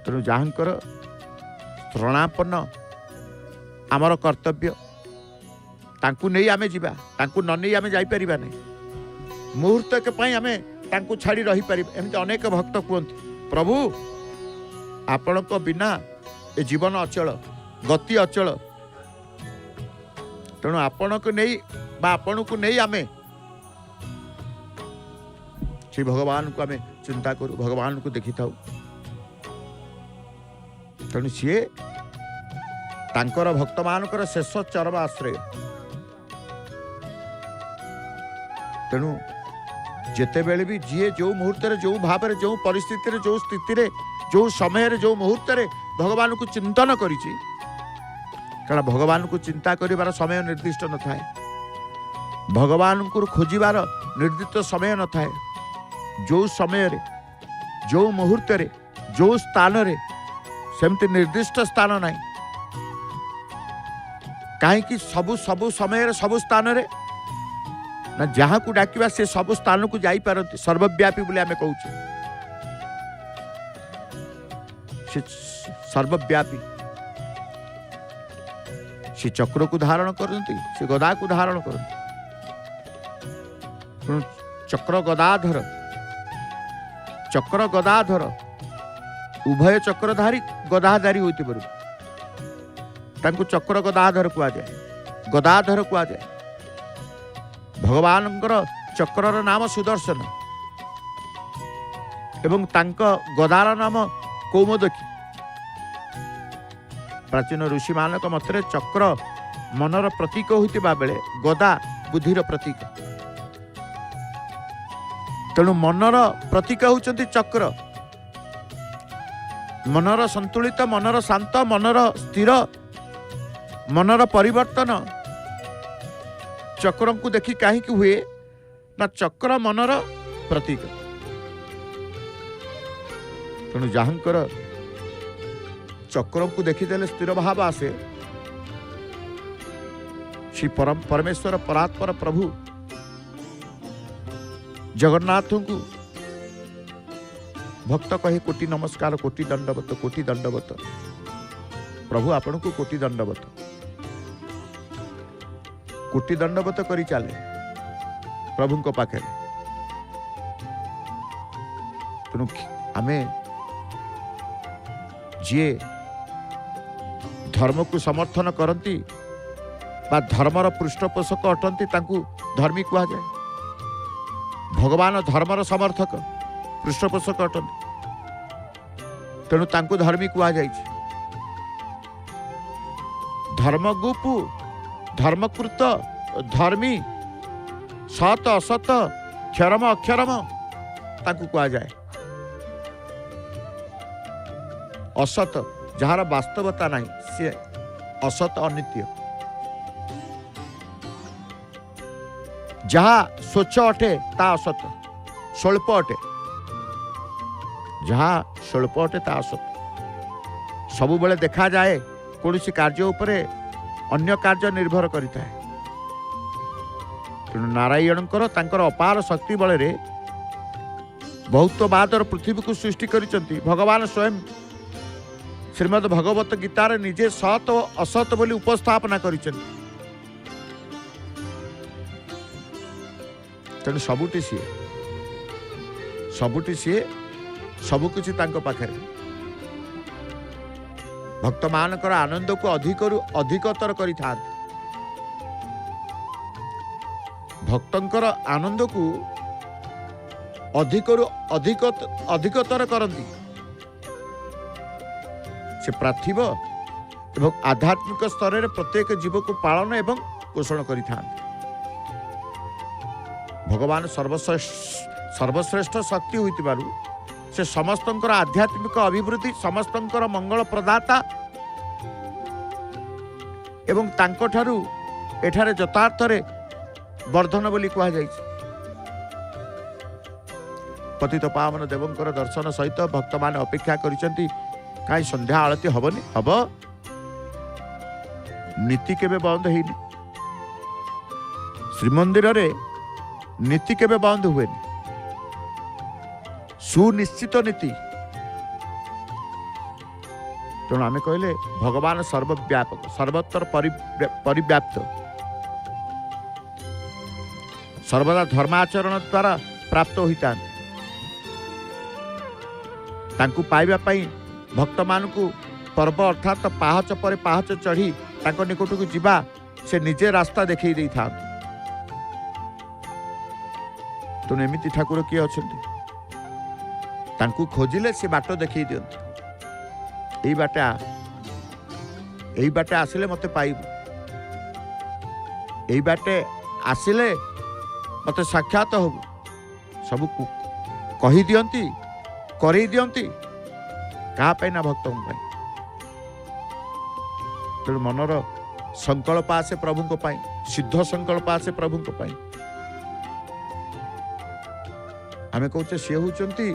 तेणु जहाँकर शरणापन्न आमर कर्तव्य, तांकु नहीं आमे जीवा, तांकु न नहीं आमे जाई परिबा नहीं। मुहूर्त के पई आमे तांकु छाड़ी रही परिबा। एमते अनेक भक्त कहते प्रभु आपणक बिना ए जीवन अचल, गति अचल। तेणु आपण को नहीं बा आपण को नहीं आमे से भगवान को आमे चिंता करू, भगवान को देखी थाऊ। तेणु सी तांकर भक्त मानकर शेष चरम आश्रय। तेणु जेते बेले भी जी जो मुहूर्त जो भाव जो परिस्थिति जो स्थिति जो समय जो मुहूर्त भगवान को चिंतन करिछि। कारण भगवान को चिंता करिवार समय निर्दिष्ट न थाए, भगवान को खोजिबार निर्दिष्ट समय न थाए। जो समय जो मुहूर्त जो स्थान सेमती निर्दिष्ट स्थान नहीं। कहीं सबु सबु समय सबु स्थान ना जहाँ को डाकिबा से सब स्थान को जाई पारती। सर्वव्यापी बोले आमे कहूँ, से सर्वव्यापी। से चक्र को धारण करती, से गदा को धारण करती। चक्र गदाधर, चक्र गदाधर उभय चक्रधारी गदाधारी होती पारू। तांको चक्र गदाधर कहा जाए, गदाधर कहा जाए। भगवान चक्रर नाम सुदर्शन एवं तांको गदार नाम कौमोदकी प्राचीन ऋषि मानक मतरे चक्र मनर प्रतीक होइतिबा बेले गदा बुद्धिर प्रतीक। तेणु मनर प्रतीक होउचंती चक्र। मनर संतुलित, मनर शांत, मनर स्थिर, मनर परिवर्तन चक्र को देखी कहीं हुए ना चक्र मनर प्रतीक। तेणु जहाँकर चक्र को देखीदेले स्थिर भाव आसे श्री परमेश्वर परात्पर प्रभु जगन्नाथ को भक्त कहे कोटि नमस्कार, कोटि दंडवत, कोटि दंडवत। प्रभु आपण को कोटि दंडवत, कोटि दंडवत करी चले प्रभु को पाखे। तेणु आमे जे धर्म को समर्थन करती बा धर्मर पृष्ठपोषक अटंती तांकू धर्मी कहा जाए। भगवान धर्मर समर्थक पृष्ठपोषक अटंती, तेणु तांकू धर्मी कहा जाए। धर्मगुपु, धर्मकृत, धर्मी, सत असत, क्षरम अक्षरम तांकू कहा जाए। असत जार वास्तवता नहीं सी असत अनित्य। जहा स्वच्छ अटे ता असत, स्वल्प अटे। जहा स्वल्प अटे ता असत। सबु बेले देखा जाए कौन सी कार्य उपरे अन्य कार्य निर्भर करता है। तेणु नारायणकर तांकर अपार शक्ति बल रे बहुत्ववादर पृथ्वी को सृष्टि करिसंती। भगवान स्वयं श्रीमद भगवत गीतार निजे सत और असत बोली उपस्थापना करिसंती। तेणु सबुटी सी सबु किछि तांको पाखरे। भक्त मानकर आनंद को अधिकतर करिथा। भक्तंकर आनंद को अधिकतर करती से पार्थिव एवं आध्यात्मिक स्तर में प्रत्येक जीव को पालन एवं पोषण करिथा। भगवान सर्वश्रेष्ठ शक्ति होइतिबारु से समस्तंकर आध्यात्मिक अभिवृद्धि, समस्तंकर मंगल प्रदाता एवं तांको ठारू एठारे यथार्थरे वर्धन बोली कहा जाय। पतित पावन देवंकर दर्शन सहित भक्त माने अपेक्षा करिसंती। काई संध्या आरती हबनी? हब। नीति केबे बंद हेनी। श्रीमंदिर रे नीति केबे बंद हुएनी। सुनिश्चित नीति। तेणु आमे कहले भगवान सर्वव्यापक, सर्वत्र परिव्याप्त, सर्वदा धर्माचरण द्वारा प्राप्त होता। तांकू पाइबा पाई भक्त मानकू पर्व अर्थात पाहच पर पाहच चढ़ी तांको निकट को जीवा से निजे रास्ता देखई देई था। तो एमिति ठाकुर किए अछंती, तांकू खोजिले से बाट देखई दियंती। एई बाटे आसिले मते पाइबू, एई बाटे आसिले मते साक्षात होबू। सबू कही दियंती, करई दियंती। कहा पाई ना भक्तों पाई। तेणु मनर संकल्प आसे प्रभु को पाई, सिद्ध संकल्प आसे प्रभु को पाई। आमे कहूचे सी होचंती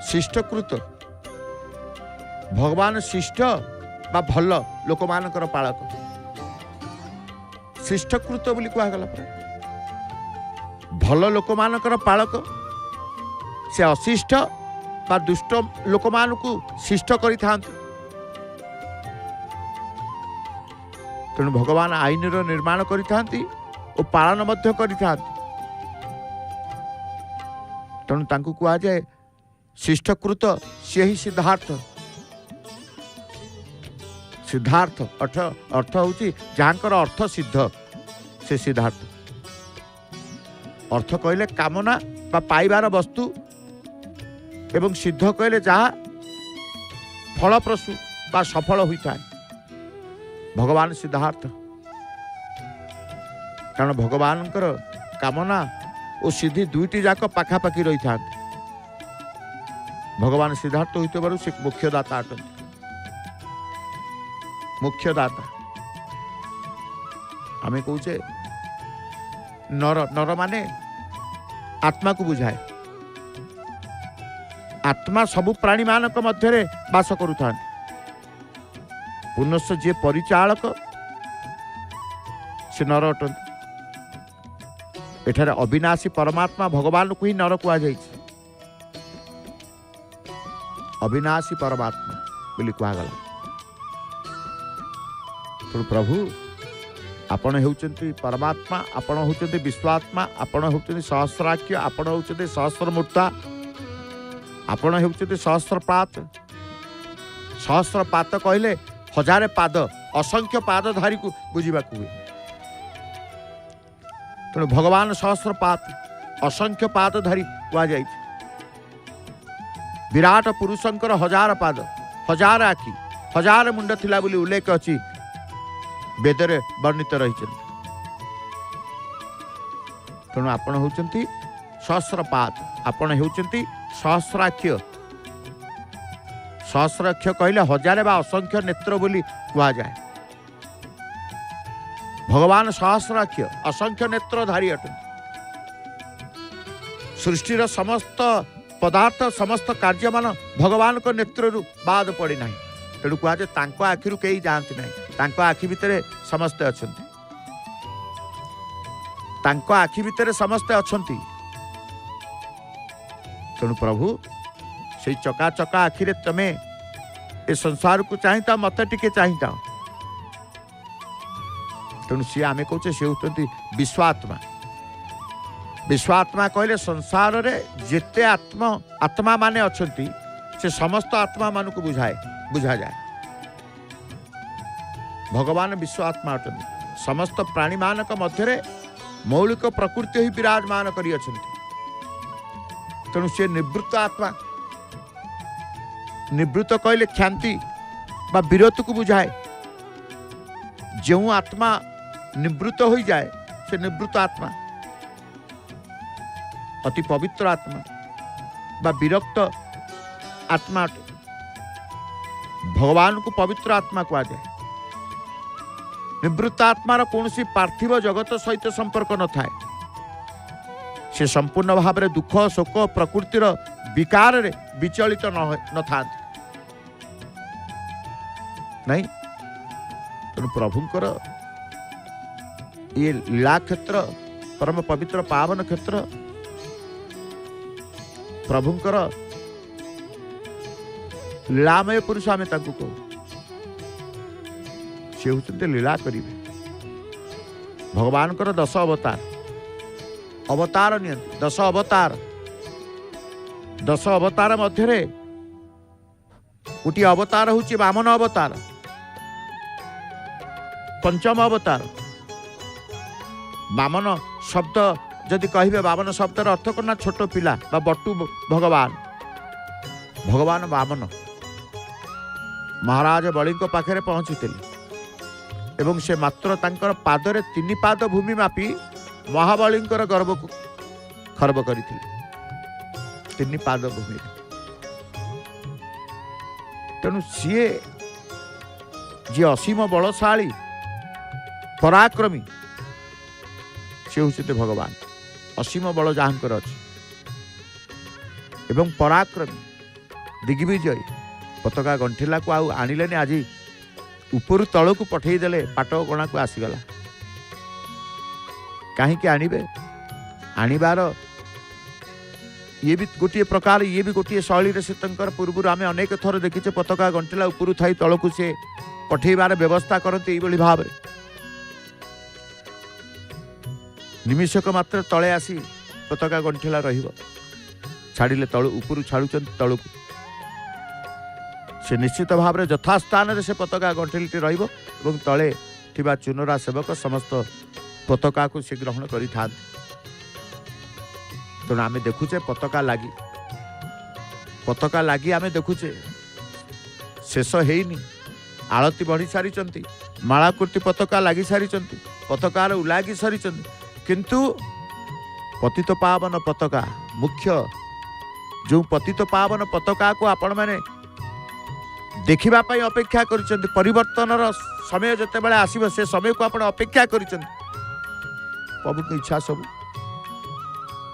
शिष्टकृत। भगवान शिष्ट बा भल लोक मानकर पालक। शिष्टकृत बोली कहा गला पर भल लोक मानकर पालक। से अशिष्ट बा दुष्ट लोक मानकू शिष्ट करि थांती। तेणु भगवान आईन निर्माण करि थांती और पालन मध्य करि थांती। तेणु तांकू कहा जाए शिष्टकृत से ही सिद्धार्थ। सिद्धार्थ अर्थ होची जहाँकर अर्थ सिद्ध से सिद्धार्थ। अर्थ कहले कामना बा पाइबार वस्तु एवं सिद्ध कहले जहाँ फलप्रसू बा सफल होता है भगवान सिद्धार्थ। कारण भगवान कामना और सिद्धि दुईटी जाक पाखापाखि रही था। भगवान सिद्धार्थ होते से मुख्यदाता अटंती, मुख्यदाता। आमे कहे नर, नर माने आत्मा को बुझाए। आत्मा सबु प्राणी मानक मध्य बास करुता। पुनश्च जे परिचालक से नर अटंती। एठारे अविनाशी परमात्मा भगवान को ही नर कह जाए। अविनाशी परमात्मा बोली कहगला। तो प्रभु आपण होउचंती परमात्मा, आपण होउचंती विश्वात्मा, आपण होउचंती सहस्राख्य, आपण होउचंती सहस्रमूर्ता, आपण होउचंती सहस्रपात। सहस्रपात कहले हजारे पाद, असंख्य पादधारी को बुझा हुए। तेणु भगवान सहस्रपात, असंख्य पादधारी कहुई। विराट पुरुषंकर हजार पाद, हजार आखि, हजार मुंड थिला बोली उल्लेख अच्छी वेदरे वर्णित रही। तेणु आपण होउचंती सहस्रपात, आपण होउचंती सहस्राख्य। सहस्राख्य कहले हजारे बा असंख्य नेत्र बोली कहा जाए। भगवान सहस्राख्य असंख्य नेत्रधारी अटंती। सृष्टिर समस्त पदार्थ समस्त कार्य मान भगवान को नेत्रु बाद पड़ी ना। तेणु कह जाए आखिरु कहीं जाती ना, तांको आखि भितर समस्ते अछंती, तांको आखि भितर समस्ते अछंती। तेणु प्रभु से चका चका आखिरे तमे ए संसार को चाहिता, मत टिके चाहिता। तेणु सी आमे कहचे से होती विश्वात्मा। विश्वात्मा कहले संसार रे जेते आत्मा माने अछंती से समस्त आत्मा मान को बुझा जाए। भगवान विश्वात्मा अटंती। समस्त प्राणी मानक मध्य मौलिक प्रकृति ही विराजमान करी अछंती। तेणु से निवृत्त आत्मा। निवृत्त कहले ख्याति बा विरत को बुझाए। जो आत्मा निवृत्त हो जाए से निवृत्त आत्मा, अति पवित्र आत्मा बा विरक्त आत्मा। भगवान को पवित्र आत्मा कहा जाए। निवृत्त आत्मार कौन सी पार्थिव जगत सहित संपर्क न थाए। से संपूर्ण भाव में दुख शोक प्रकृतिर विकार रे विचलित न था नहीं। तेणु प्रभुंकर ये लीला क्षेत्र परम पवित्र पावन क्षेत्र। प्रभुंकर लीलामय पुरुष आमे ताकू को से होते लीला करिवे। भगवान कर 10 अवतार, अवतार नियंती 10 अवतार। 10 अवतार मध्य गोटे अवतार हूँ वामन अवतार, पंचम अवतार। वामन शब्द जदि कहे वामन शब्दर अर्थ करना छोट पिला बा बटू भगवान। भगवान वामन महाराज बलि पाखे पहुंची एवं से मात्र तांकर पादरे 3 पाद भूमि मापी महाबलींकर गर्भ को खर्ब करथिले। 3 पाद भूमि। तेणु सीए जी असीम बलशाली पराक्रमी से होते भगवान। असीम बल जहाँकर अच्छी एवं पराक्रमी दिग्विजय। पताका गंठिला को आउ आनिलेनि। आज ऊपर तल को पठेदेले पाटगणा को आसीगला। कहीं आणवे आणवार ये भी गोटे प्रकार, ये भी गोटे शैली से पूर्व आम अनेक थर देखीचे पताका गंठिला ऊपर थी तल को से पठेबार व्यवस्था करते भाव। निमिषक मात्र तले आसी पताका गंठिला रहिबो। छाड़िले तल ऊपर छाड़ुचन तल को से निश्चित भाव में यथास्थान से पताका गंठिलटी रहिबो एवं तले थिबा चुनरा सेवक समस्त पताका को से ग्रहण करि था। तेणु आम देखुचे पताका लगी आम देखुचे शेष ହେଇନି। आळती बढ़ी सारी मालाकृति पताका लगी सारी पताकार उलागी सारी किंतु पतित पावन पताका मुख्य जो पतित पावन पताका को आपण मैंने देखा अपेक्षा कर परिवर्तन समय जिते बड़े आसब से समय को आप अपेक्षा कर प्रभु की इच्छा सब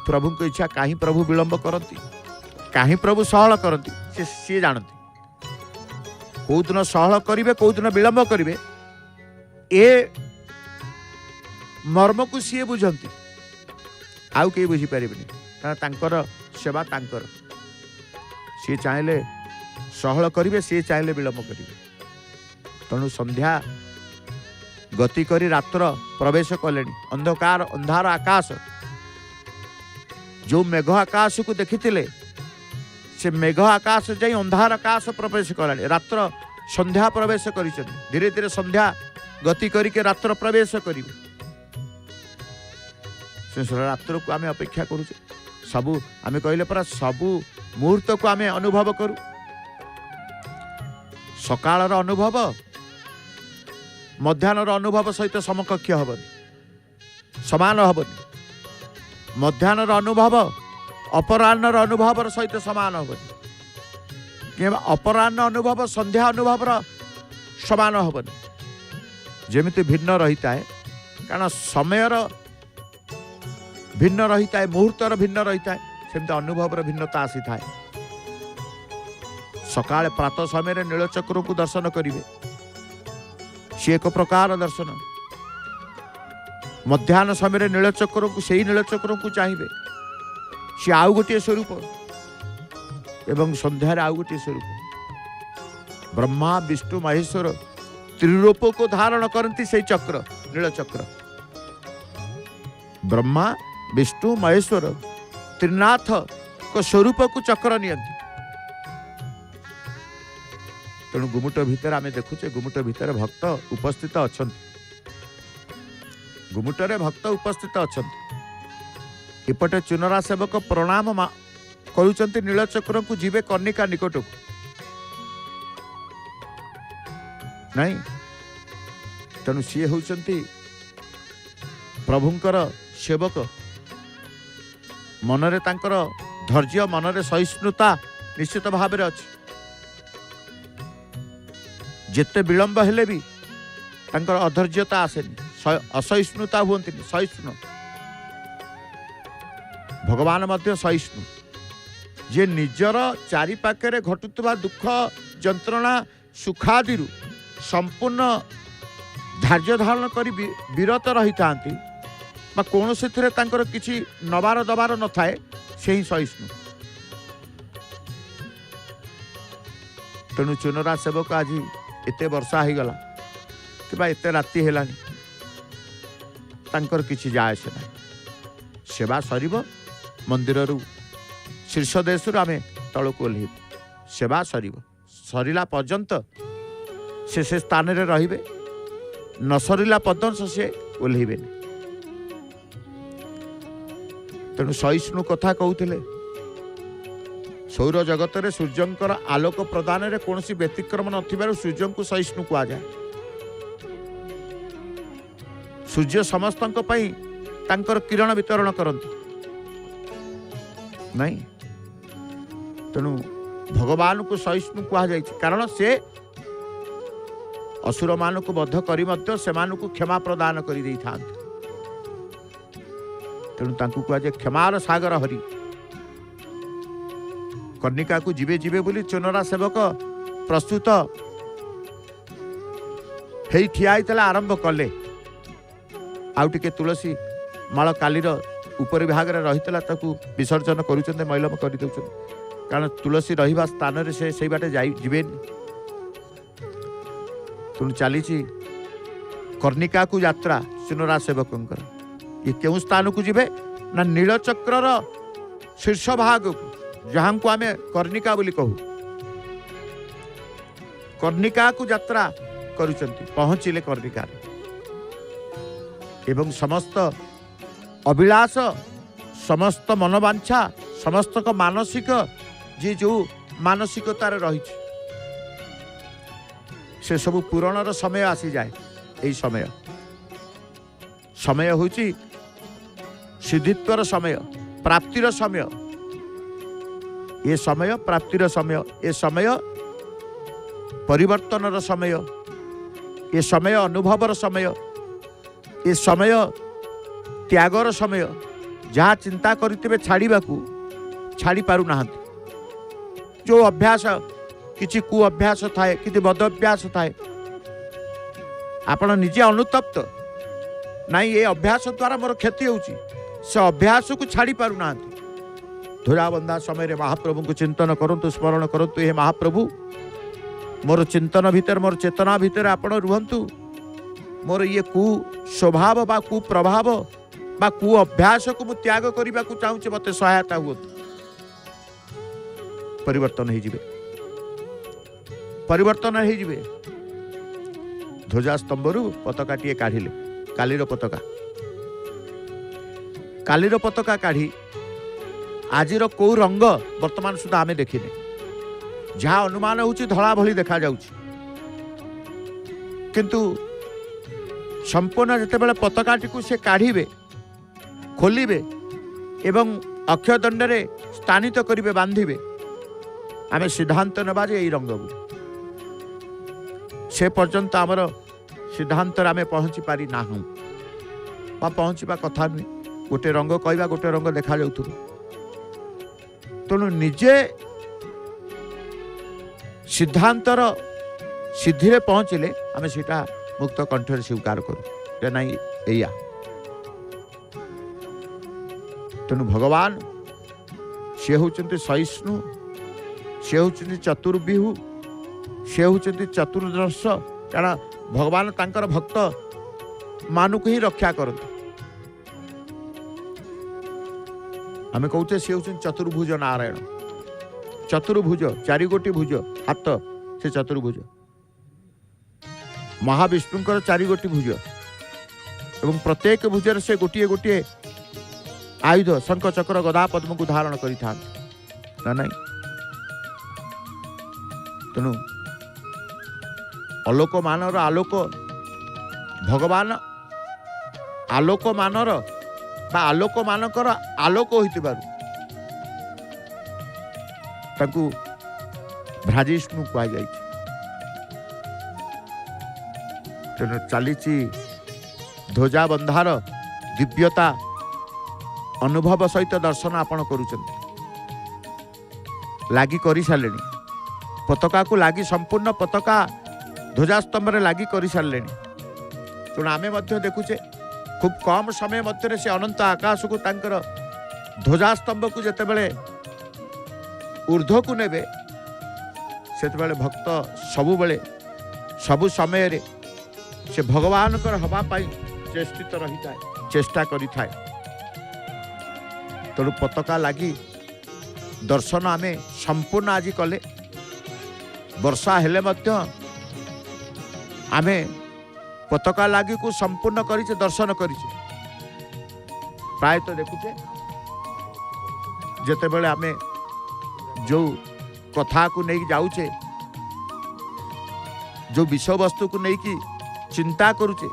प्रभु की इच्छा कहीं प्रभु विलंब करती कहीं प्रभु सहल करती सी जानती कौ दिन सहल करेंगे कौ दिन विलंब करेंगे ए मर्म को सी बुझंती आउ कहीं बुझीपारे कारण सेवा तांकर सी चाहे सहल करेंगे सी चाहे विलंब करेंगे तेणु संध्या गति करी रात्र प्रवेश कले अंधकार अंधार आकाश जो मेघ आकाश को देखी से मेघ आकाश जाई अंधार आकाश प्रवेश कला रात्र संध्या प्रवेश कर धीरे धीरे संध्या गति करके रात्र प्रवेश करेंगे रात्र को आम अपेक्षा करुचे सबू आम कहले परा सबू मुहूर्त को आम अनुभव करूँ सकाळर अनुभव मध्याह्नर अनुभव सहित समकक्ष हेबनी समान हेबनी मध्याह्नर अनुभव अपराह्नर अनुभव सहित समान हेबनी कि अपराह्न अनुभव संध्या अनुभव समान हेबनी जेमिति भिन्न रही है कारण समयर भिन्न रही है मुहूर्तर भिन्न रही है सेमती अनुभवर भिन्नता आसी था सकाଳେ प्रातः समय नीलचक्र को दर्शन करेंगे सी एक प्रकार दर्शन मध्याह्न समय नीलचक्र को सही नीलचक्र को चाहिए सी आउ गोटे स्वरूप एवं संध्यार आउ गोटे स्वरूप ब्रह्मा विष्णु महेश्वर त्रिरूप को धारण करती से चक्र नीलचक्र ब्रह्मा विष्णु महेश्वर त्रिनाथ को स्वरूप को चक्र नियंती तेणु गुमुट भितर आम देखुचे गुमुट भितर भक्त उपस्थित अच्छा गुमुटरे भक्त उपस्थित अच्छा इपटे चुनरा सेवक प्रणाम करुचंती नीलचक्र को जीवे कर्णिका निकट को नहीं तेणु सी होती प्रभुंकर सेवक मनरे तांकर धैर्य मनरे सहिष्णुता निश्चित भाव में अच्छी जिते विलंब हेले भी तांकर अधैर्यता आसेनी असहिष्णुता हुंती सहिष्णु भगवान मध्य सहिष्णु जे निजर चारि पाखे घटुवा दुख जंत्रणा सुखादि संपूर्ण धैर्य धारण कर विरत रही था कौन से किसी नबार दबार न थाए से ही सहिष्णु तेणु चुनरा सेवक आज एते वर्षा हो गला कि एते राति हेलानी तांकर किछि जाए से ना सेवा सरीब मंदिर शीर्ष देश आम तल को ओह्ल सेवा सरीब सरीला पर्यंत से स्थान रे रहिबे न सरीला पर्यंत से ओह्लैबे तेणु सहिष्णु कथा कहते सौर जगत रे सूर्यंकर आलोक प्रदान रे कौन सी व्यतिक्रम न सूर्य को सहिष्णु कह जाए सूर्य समस्त किरण वितरण करती नहीं तेणु भगवान को सहिष्णु कह जाए कारण से असुर मान को बद्ध करी मध्य सेमानु को क्षमा प्रदान कर दी था तेणु तांकु कह जाए क्षमार सागर हरि कर्णिका को जीवे जीवे बोली चुनरा सेवक प्रस्तुत हेई ठिया होता आरंभ कले आउ टिके तुलसी माल कालीर ऊपर भाग में रही विसर्जन कर मैलम कर कारण तुलसी रहिबा स्थान रे से बाटे जीवे तेणु चली कर्णिका को यात्रा चुनरा सेवक ये क्यों स्थान को जीवे ना नीलचक्र शीर्ष भाग को जहाँ को आम कर्णिका बोली कहू कर्णिका को यात्रा करुचंती पहुँचिले कर्णिका एवं समस्त अभिलाष समस्त मनोवांछा समस्त मानसिक जी जो मानसिकतार रही से सब पूरणर समय आसी जाए। यही समय समय होची सिद्धित्वर समय, प्राप्तिर समय। ये समय प्राप्तिर समय, ये समय परिवर्तनर समय, ये समय अनुभवर समय, ये समय त्यागर समय। जहाँ चिंता करते छाड़ा छाड़ी पारू ना। जो अभ्यास किसी कु अभ्यास थाए कि बद अभ्यास थाए, आपण निजे अनुतप्त नाई ये अभ्यास द्वारा मोर क्षति होची, से अभ्यास को छाड़ी पारू ना। धुराबंधा समय महाप्रभु को चिंतन करंतु, स्मरण करंतु। हे महाप्रभु, मोर चिंतन भीतर, मोर चेतना भीतर आपण रुहंतु। मोर ये कु स्वभाव बा कु प्रभाव बा कु अभ्यास को मु त्याग करने को चाहूँ, मत सहायता हुआ। परिवर्तन हो जिवे, परिवर्तन हो जिवे। ध्वजा स्तंभरू पताका टीए काढ़िले, कालीर पताका, कालीर पताका काढ़ी आजिर कौ रंग वर्तमान सुधा आमे देखिने। जहाँ अनुमान होची धड़ा भली देखा जाउची, किंतु संपूर्ण जितेबाला पताकाटी को से काढ़िबे, खोलिबे एवं अक्षयदंड रे स्थानित करिवे, बांधिबे, आमे सिद्धांत नेबा जे एई रंग से पर्यंत आमर सिद्धांत आमे पहुँची पारि नाहु बा पहुँचवा कथा नुहे। गोटे रंग कहवा, गोटे रंग देखा जाउथु। तेणु निजे सिद्धांतर सिद्धि रे पहुँचले आमे सेटा मुक्त कंठर स्वीकार करूँ नाई एया। तेणु भगवान से होचंती सहिष्णु, से होचंती चतुर्विहु, से होचंती चतुर्दश। कारण भगवान तांकर भक्त मानुक ही रक्षा करते। आमे कहते से होचंती चतुर्भुज नारायण। चतुर्भुज, चारि गोटी भुज, हाथ से चतुर्भुज। महाविष्णुंकर चारि गोटी भुज एवं प्रत्येक भुजर से गोटे गोटे आयुध शंख चक्र गदा पद्म को धारण करि ना नहीं। तेणु आलोक मानर आलोक, भगवान आलोक मानर बा आलोक मानकर आलोक होइतिबारु ताकू भ्राजिष्णु कहा जाए। तेणु चलीची ध्वजा बंधार दिव्यता अनुभव सहित दर्शन आपण करुचंती। लागी करि सारे पताका को लागी, संपूर्ण पताका ध्वजास्तंभ रे लागी करि सारे। तेणु आमे मध्य देखुचे खूब कम समय मध्य से अनंत आकाश को तांकर ध्वजास्तंभ को जेते बेले ऊर्ध्व को नेबे, सेते बेले भक्त सबु बेले सबु समय रे से भगवान कर हवा पाई चेष्टित रही थाए, चेष्टा करि थाए। तेणु पताका लागी दर्शन आमे संपूर्ण आज कले। वर्षा हेले मध्य आमे पताका लागी को संपूर्ण करिचे, दर्शन करिचे। प्राय तो देखुचे जेते बेले आमे जो कथा को नहीं जाऊचे, जो विषय वस्तु को नहीं की चिंता करुचे,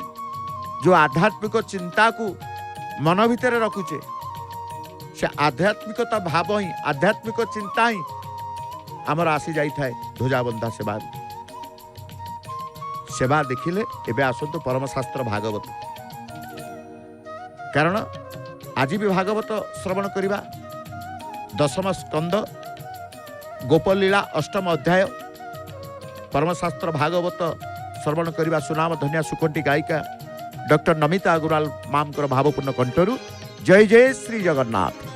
जो आध्यात्मिक चिंता को मन भितर रखुचे, से आध्यात्मिकता भाव ही, आध्यात्मिक चिंता ही आमर आसी जाई थाए ध्वजाबंधा सेवा। सेवा देखिले एबे आसतु परमशास्त्र भागवत, कारण आज भी भागवत श्रवण करिबा। दशम स्कंद गोपलीला अष्टम अध्याय परमशास्त्र भागवत श्रवण करिबा। सुनाम धन्या सुकंठी गायिका डॉक्टर नमिता अग्रवाल मामकर भावपूर्ण कंठरू। जय जय श्री जगन्नाथ।